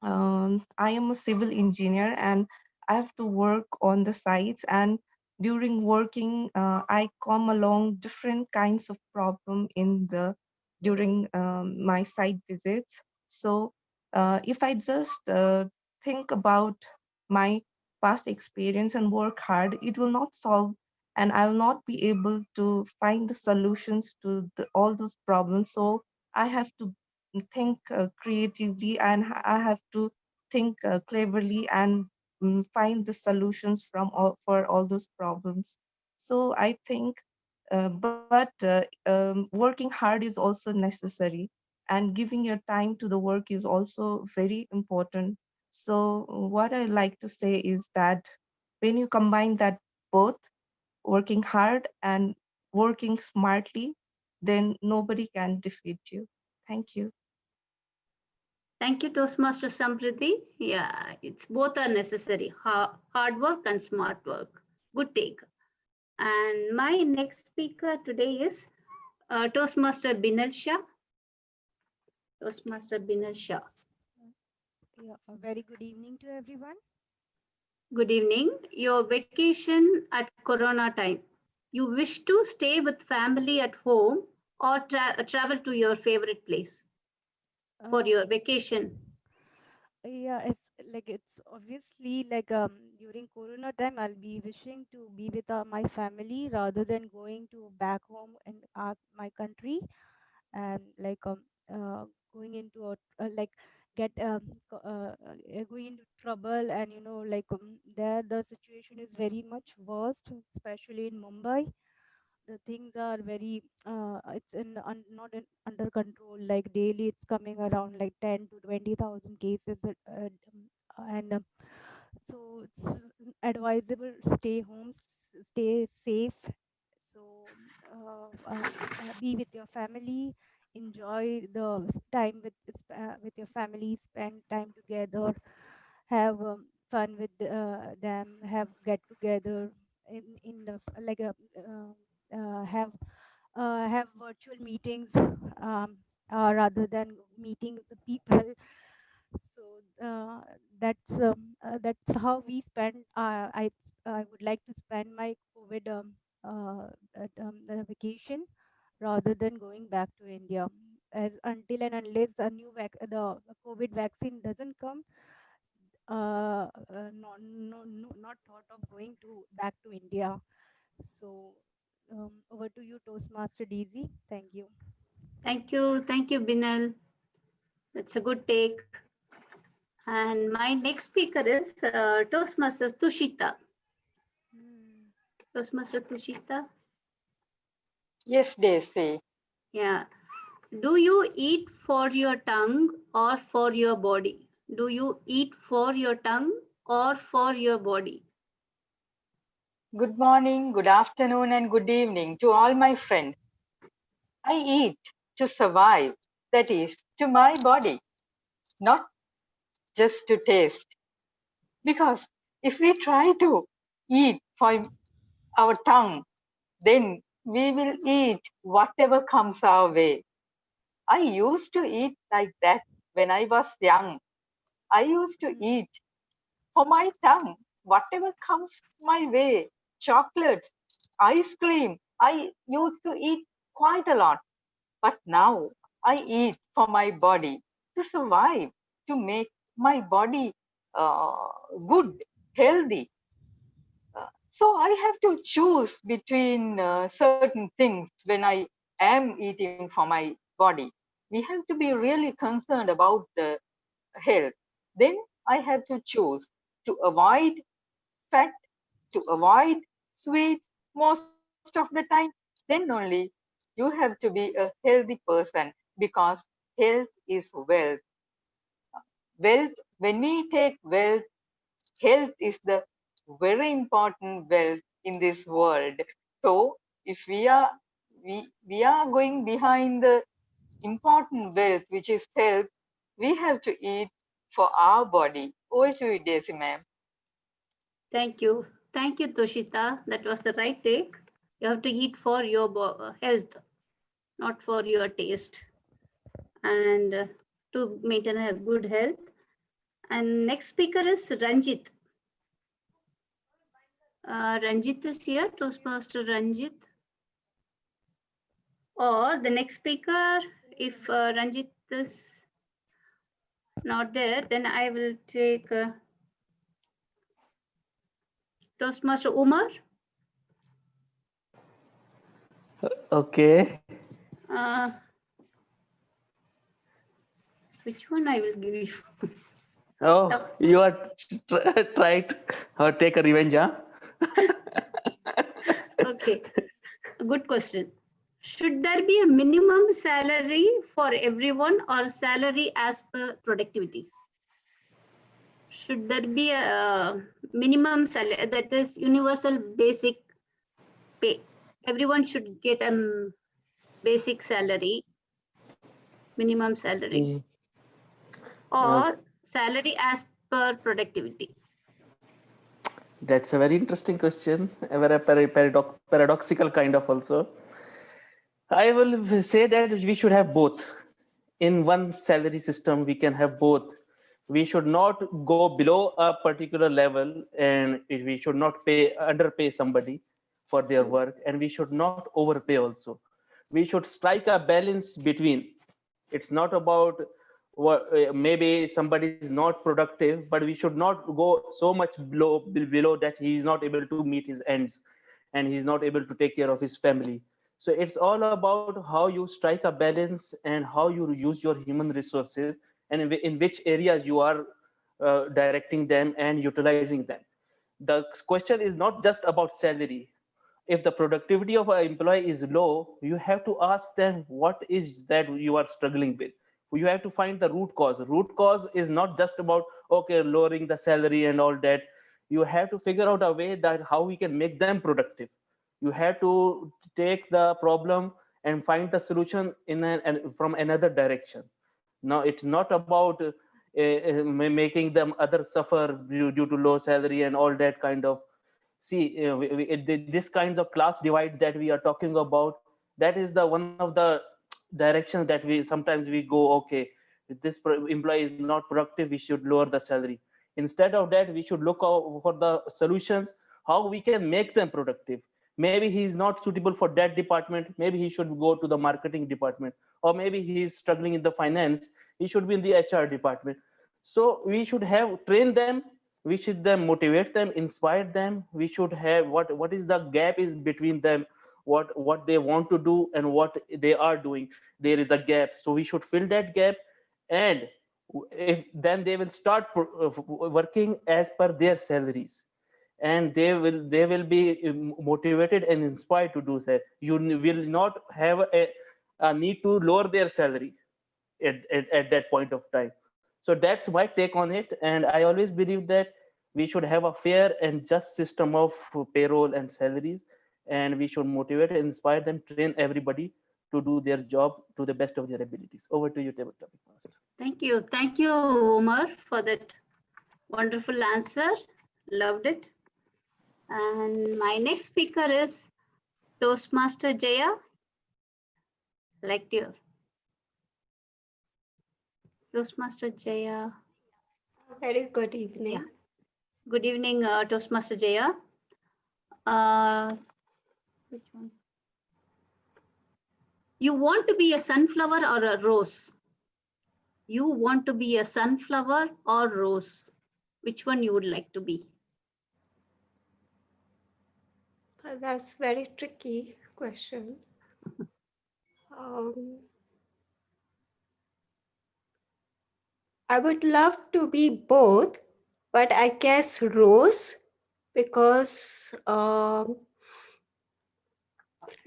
I am a civil engineer, and I have to work on the sites. And during working, I come along different kinds of problem in the during my site visits. So if I just think about my past experience and work hard, it will not solve, and I will not be able to find the solutions to all those problems. So I have to think creatively, and I have to think cleverly, and find the solutions for all those problems. So I think, but working hard is also necessary, and giving your time to the work is also very important. So what I like to say is that when you combine that both, working hard and working smartly, then nobody can defeat you. Thank you. Thank you, Toastmaster Sampriti. Yeah, it's both are necessary, hard work and smart work. Good take. And my next speaker today is Toastmaster Binal Shah. Toastmaster Binal Shah. Yeah, a very good evening to everyone. Good evening. Your vacation at Corona time. You wish to stay with family at home or travel to your favorite place for your vacation? Yeah, it's obviously during Corona time, I'll be wishing to be with my family rather than going to back home in my country and going into get going into trouble, and there the situation is very much worse, especially in Mumbai. The things are very it's not under control. Like daily it's coming around like 10 to 20,000 cases and so it's advisable stay home, stay safe. So be with your family, enjoy the time with your family, spend time together, have fun with them, have get together in the like a have virtual meetings rather than meeting the people. So that's how we spend. I would like to spend my COVID vacation rather than going back to India. As until and unless the COVID vaccine doesn't come, not thought of going to back to India. So over to you, Toastmaster Daisy. Thank you. Thank you, Binal. That's a good take. And my next speaker is Toastmaster Tushita. Toastmaster Tushita. Yes, Daisy. Yeah. Do you eat for your tongue or for your body? Do you eat for your tongue or for your body? Good morning, good afternoon, and good evening to all my friends. I eat to survive, that is, to my body, not just to taste. Because if we try to eat for our tongue, then we will eat whatever comes our way. I used to eat like that when I was young. I used to eat for my tongue, whatever comes my way, chocolates, ice cream. I used to eat quite a lot. But now I eat for my body to survive, to make my body uh, good, healthy. So I have to choose between certain things when I am eating for my body. We have to be really concerned about the health. Then I have to choose to avoid fat, to avoid sweets most of the time. Then only you have to be a healthy person, because health is wealth. Wealth, when we take wealth, health is the very important wealth in this world. So if we are going behind the important wealth, which is health, we have to eat for our body. Over to you, Daisy ma'am. Thank you. Thank you, Toshita. That was the right take. You have to eat for your health, not for your taste, and to maintain a good health. And next speaker is Ranjit. Ranjit is here, Toastmaster Ranjit. Or the next speaker, if Ranjit is not there, then I will take Toastmaster Umar. Okay. Uh, which one I will give you? Oh, you are trying to take a revenge, huh? Okay, good question. Should there be a minimum salary for everyone or salary as per productivity? should there be a minimum salary, that is universal basic pay? Everyone should get a basic salary, minimum salary, Mm, uh, or salary as per productivity? that's a very interesting question, a very paradoxical kind of also. I will say that we should have both. In one salary system, we can have both. We should not go below a particular level, and we should not underpay somebody for their work, and we should not overpay also. We should strike a balance between. It's not about maybe somebody is not productive, but we should not go so much below that he is not able to meet his ends and he's not able to take care of his family. So it's all about how you strike a balance and how you use your human resources, and in which areas you are directing them and utilizing them. The question is not just about salary. If the productivity of an employee is low, you have to ask them what is that you are struggling with. You have to find the root cause. Root cause is not just about okay lowering the salary and all that. You have to figure out a way that how we can make them productive. You have to take the problem and find the solution from another direction. Now it's not about making them others suffer due to low salary and all that kind of. See, this kinds of class divide that we are talking about, that is the one of the directions that we sometimes we go, okay, if this employee is not productive, we should lower the salary. Instead of that, we should look out for the solutions, how we can make them productive. Maybe he is not suitable for that department, maybe he should go to the marketing department, or maybe he is struggling in the finance, he should be in the HR department. So we should have train them, we should then motivate them, inspire them. We should have what is the gap is between them, what they want to do and what they are doing. There is a gap, so we should fill that gap. And if then they will start working as per their salaries, and they will be motivated and inspired to do that. You will not have a need to lower their salary at that point of time. So that's my take on it, and I always believe that we should have a fair and just system of payroll and salaries, and we should motivate and inspire them, train everybody to do their job to the best of their abilities. Over to you, table topic master. Thank you, Omar, for that wonderful answer. Loved it. And my next speaker is Toastmaster Jaya. Like you, Toastmaster Jaya. Very good evening. Yeah. Good evening, Toastmaster Jaya. Which one? You want to be a sunflower or a rose? You want to be a sunflower or rose? Which one you would like to be? That's very tricky question. I would love to be both, but I guess rose, because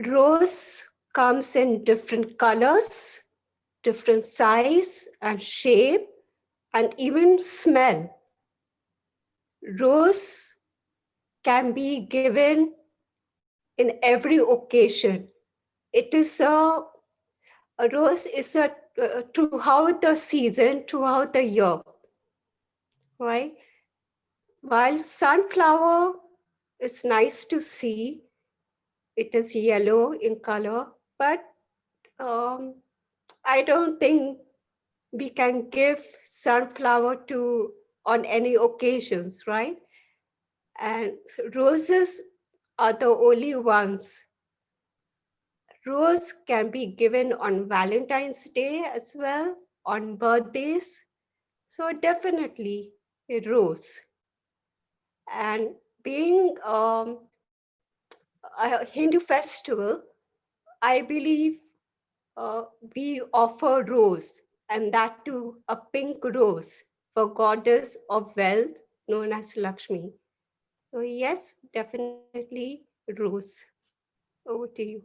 rose comes in different colors, different size and shape, and even smell. Rose can be given in every occasion. It is a rose is a throughout the season, throughout the year, right? While sunflower is nice to see, it is yellow in color, but I don't think we can give sunflower to on any occasions, right? And roses are the only ones. Rose can be given on Valentine's Day as well, on birthdays. So definitely a rose. And being a Hindu festival, I believe we offer rose, and that too a pink rose for goddess of wealth known as Lakshmi. So yes, definitely rose. Over to you.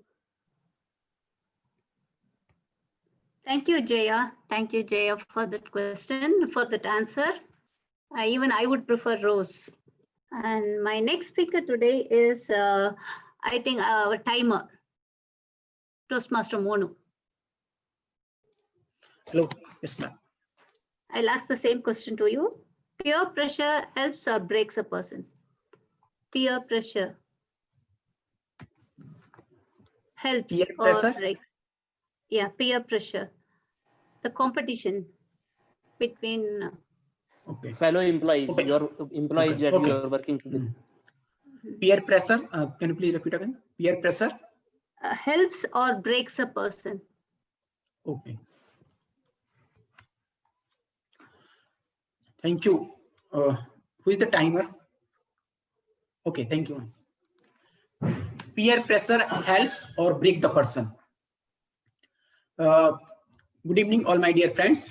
Thank you, Jaya. Thank you, Jaya, for that question, for that answer. Even I would prefer rose. And my next speaker today is, I think, our timer, Toastmaster Monu. Hello, yes, ma'am. I'll ask the same question to you. Peer pressure helps or breaks a person? Peer pressure helps Peer or pressure? breaks? Yeah, peer pressure. The competition between Okay. Fellow employees, Okay. your employees Okay. that you Okay. are working with. Peer pressure. Can you please repeat again? Peer pressure. helps or breaks a person? Okay. Thank you. Who is the timer? Okay. Thank you. Peer pressure helps or break the person. Good evening, all my dear friends.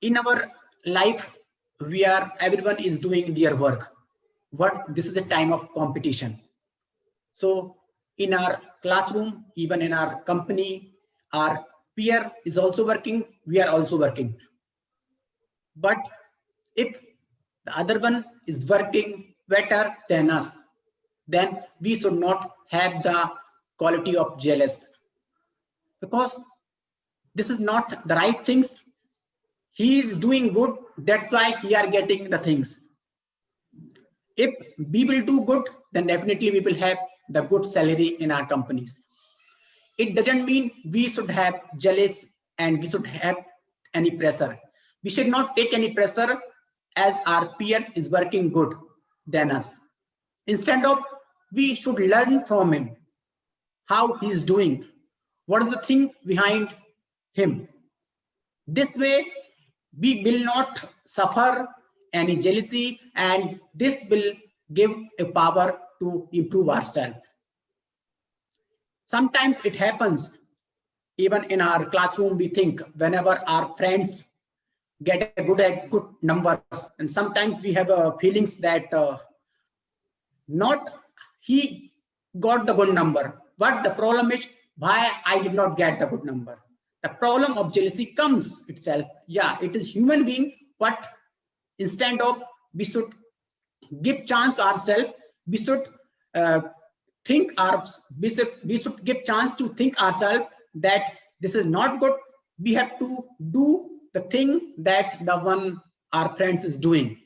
In our life, everyone is doing their work. This is a time of competition. So in our classroom, even in our company, our peer is also working, we are also working. But if the other one is working better than us, then we should not have the quality of jealous, because this is not the right things. He is doing good, that's why we are getting the things. If we will do good, then definitely we will have the good salary in our companies. It doesn't mean we should have jealous and we should have any pressure. We should not take any pressure as our peers is working good than us. Instead of, we should learn from him how he's doing, what is the thing behind him. This way, we will not suffer any jealousy, and this will give a power to improve ourselves. Sometimes it happens, even in our classroom, we think whenever our friends get a good numbers, and sometimes we have feelings that not he got the good number, but the problem is why I did not get the good number. The problem of jealousy comes itself. Yeah, it is human being, but instead of, we should give chance ourselves, we should we should give chance to think ourselves that this is not good. We have to do the thing that the one our friends is doing.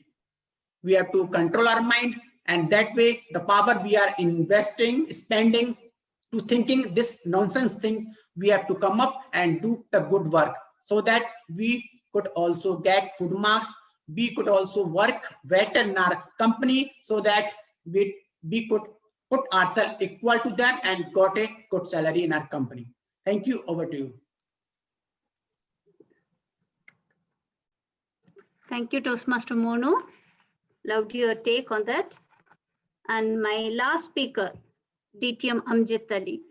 We have to control our mind, and that way the power we are investing, spending to thinking this nonsense things, we have to come up and do the good work, so that we could also get good marks. We could also work better in our company, so that we could put ourselves equal to them and got a good salary in our company. Thank you. Over to you. Thank you, Toastmaster Monu. Loved your take on that. And my last speaker, DTM Amjad Ali.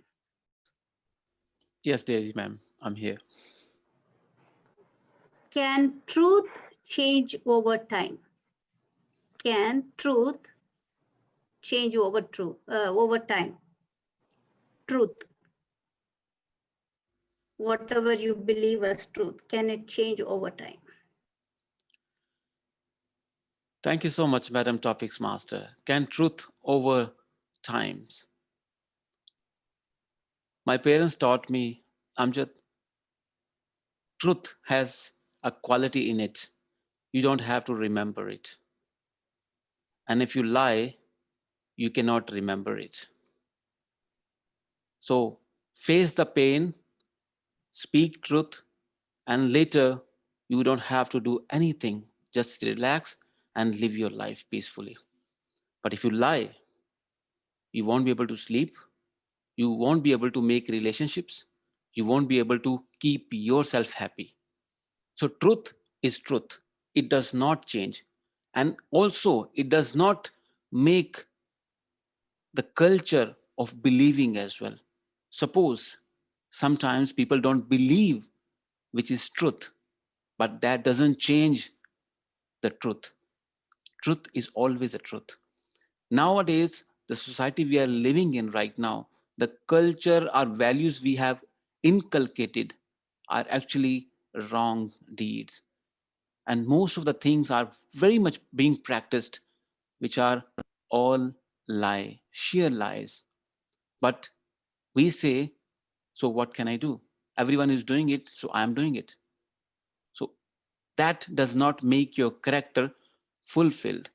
Yes, Daisy ma'am, I'm here. Can truth change over time? Can truth change over time? Truth. Whatever you believe as truth, can it change over time? Thank you so much, Madam Topics Master. Can truth over times? My parents taught me, Amjad, truth has a quality in it. You don't have to remember it. And if you lie, you cannot remember it. So face the pain, speak truth, and later you don't have to do anything. Just relax and live your life peacefully. But if you lie, you won't be able to sleep. You won't be able to make relationships. You won't be able to keep yourself happy. So truth is truth. It does not change. And also, it does not make the culture of believing as well. Suppose sometimes people don't believe which is truth, but that doesn't change the truth. Truth is always a truth. Nowadays, the society we are living in right now, the culture, our values we have inculcated are actually wrong deeds. And most of the things are very much being practiced, which are all lie, sheer lies. But we say, so what can I do? Everyone is doing it, so I'm doing it. So that does not make your character fulfilled.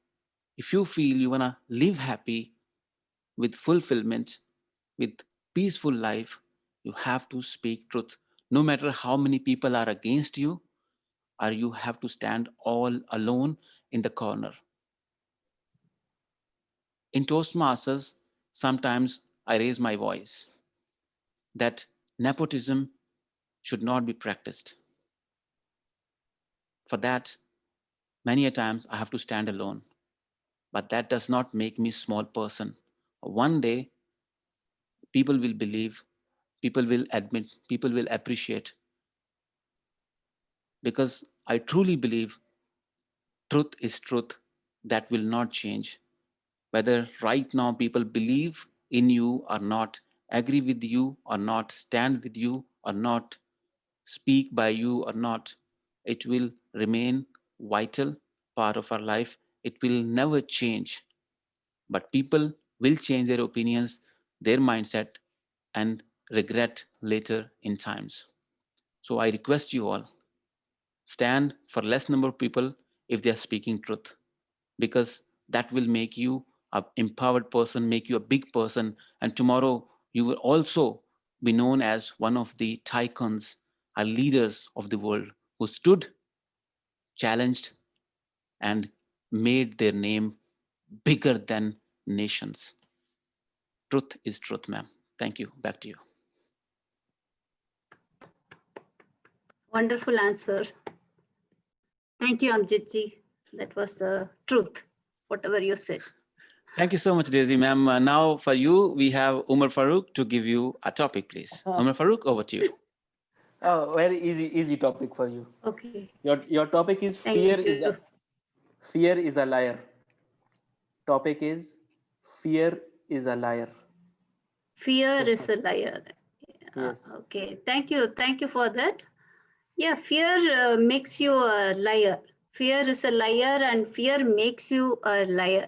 If you feel you want to live happy with fulfillment, with peaceful life, you have to speak truth. No matter how many people are against you, or you have to stand all alone in the corner. In Toastmasters, sometimes I raise my voice that nepotism should not be practiced. For that, many a times I have to stand alone. But that does not make me a small person. One day, people will believe, people will admit, people will appreciate, because I truly believe truth is truth that will not change. Whether right now people believe in you or not, agree with you or not, stand with you or not, speak by you or not, it will remain vital part of our life. It will never change. But people will change their opinions, their mindset, and regret later in times. So I request you all, stand for less number of people if they are speaking truth, because that will make you an empowered person, make you a big person, and tomorrow you will also be known as one of the tycoons or leaders of the world who stood, challenged, and made their name bigger than nations. Truth is truth, ma'am. Thank you. Back to you. Wonderful answer. Thank you, Amjadji. That was the truth, whatever you said. Thank you so much, Daisy, ma'am. Now for you, we have Umar Farouk to give you a topic, please. Umar Farouk, over to you. Oh, very easy topic for you. Okay. Your topic is Thank you. fear is a liar. Topic is fear is a liar. Fear is a liar. Yes. Okay. Thank you. Thank you for that. Yeah, fear makes you a liar. Fear is a liar, and fear makes you a liar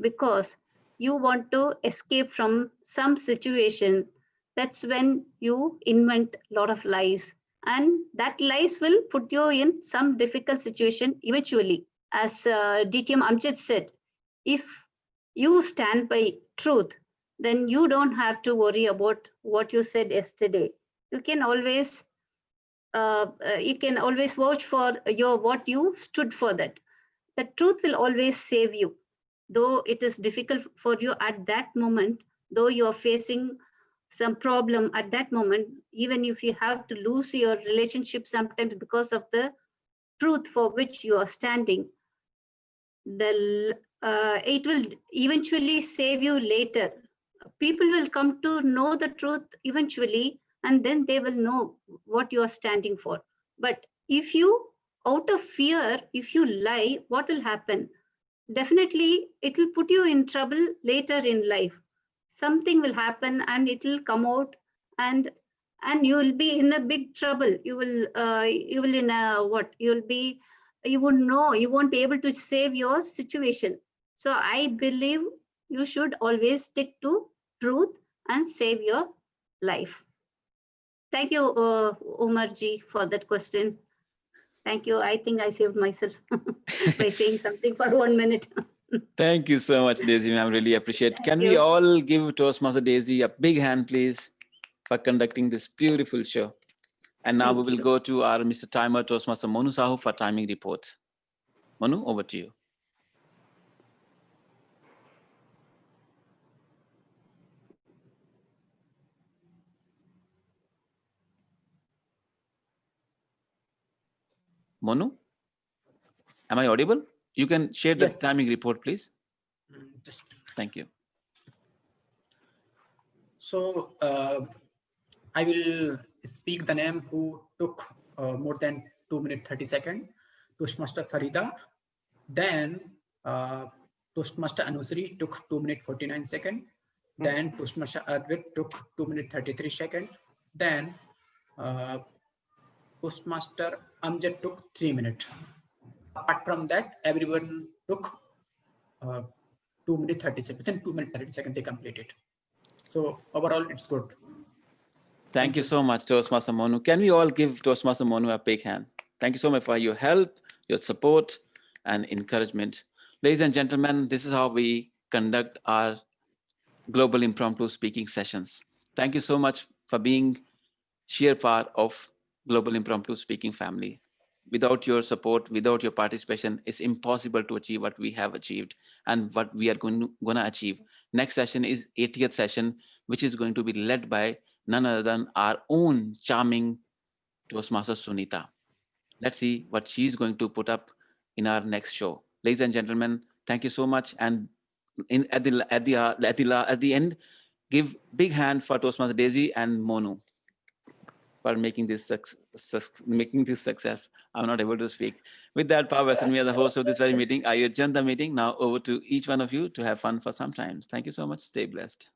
because you want to escape from some situation. That's when you invent a lot of lies, and that lies will put you in some difficult situation eventually. As DTM Amjad said, if you stand by truth, then you don't have to worry about what you said yesterday. You can always vouch for your what you stood for. That the truth will always save you, though it is difficult for you at that moment, though you are facing some problem at that moment, even if you have to lose your relationship sometimes because of the truth for which you are standing, it will eventually save you later. People will come to know the truth eventually, and then they will know what you are standing for. But if you, out of fear, if you lie, what will happen? Definitely, it will put you in trouble later in life. Something will happen, and it will come out, and you will be in a big trouble. You will in a what? You would know, you won't be able to save your situation. So I believe you should always stick to truth and save your life. Thank you, Umar ji, for that question. Thank you. I think I saved myself by saying something for 1 minute. Thank you so much, Daisy, ma'am. Really appreciate. Can we you. all give Toastmaster Daisy a big hand, please, for conducting this beautiful show? And now we will go to our Mr. Timer, Toastmaster Monu Sahu, for timing report. Manu, over to you. Monu, am I audible? You can share the timing report, please. Thank you. So I will speak the name who took more than 2 minutes 30 seconds. Toastmaster Farida. Then Toastmaster Anusri took 2 minutes 49 seconds. Then Toastmaster Advait took 2 minutes 33 seconds. Then Toastmaster Amjad took 3 minutes. Apart from that, everyone took 2 minutes 30 seconds. Within 2 minutes 30 seconds, they completed. So overall, it's good. Thank you so much, Toastmaster Monu. Can we all give Toastmaster Monu a big hand? Thank you so much for your help, your support, and encouragement. Ladies and gentlemen, this is how we conduct our global impromptu speaking sessions. Thank you so much for being sheer part of global impromptu speaking family. Without your support, without your participation, it's impossible to achieve what we have achieved and what we are going to achieve. Next session is 80th session, which is going to be led by none other than our own charming Toastmaster Sunita. Let's see what she's going to put up in our next show. Ladies and gentlemen, thank you so much. And at the end, give big hand for Toastmaster Daisy and Monu for making this success. I'm not able to speak. With that, Pawas and me are the host of this very meeting. I adjourn the meeting. Now over to each one of you to have fun for some time. Thank you so much. Stay blessed.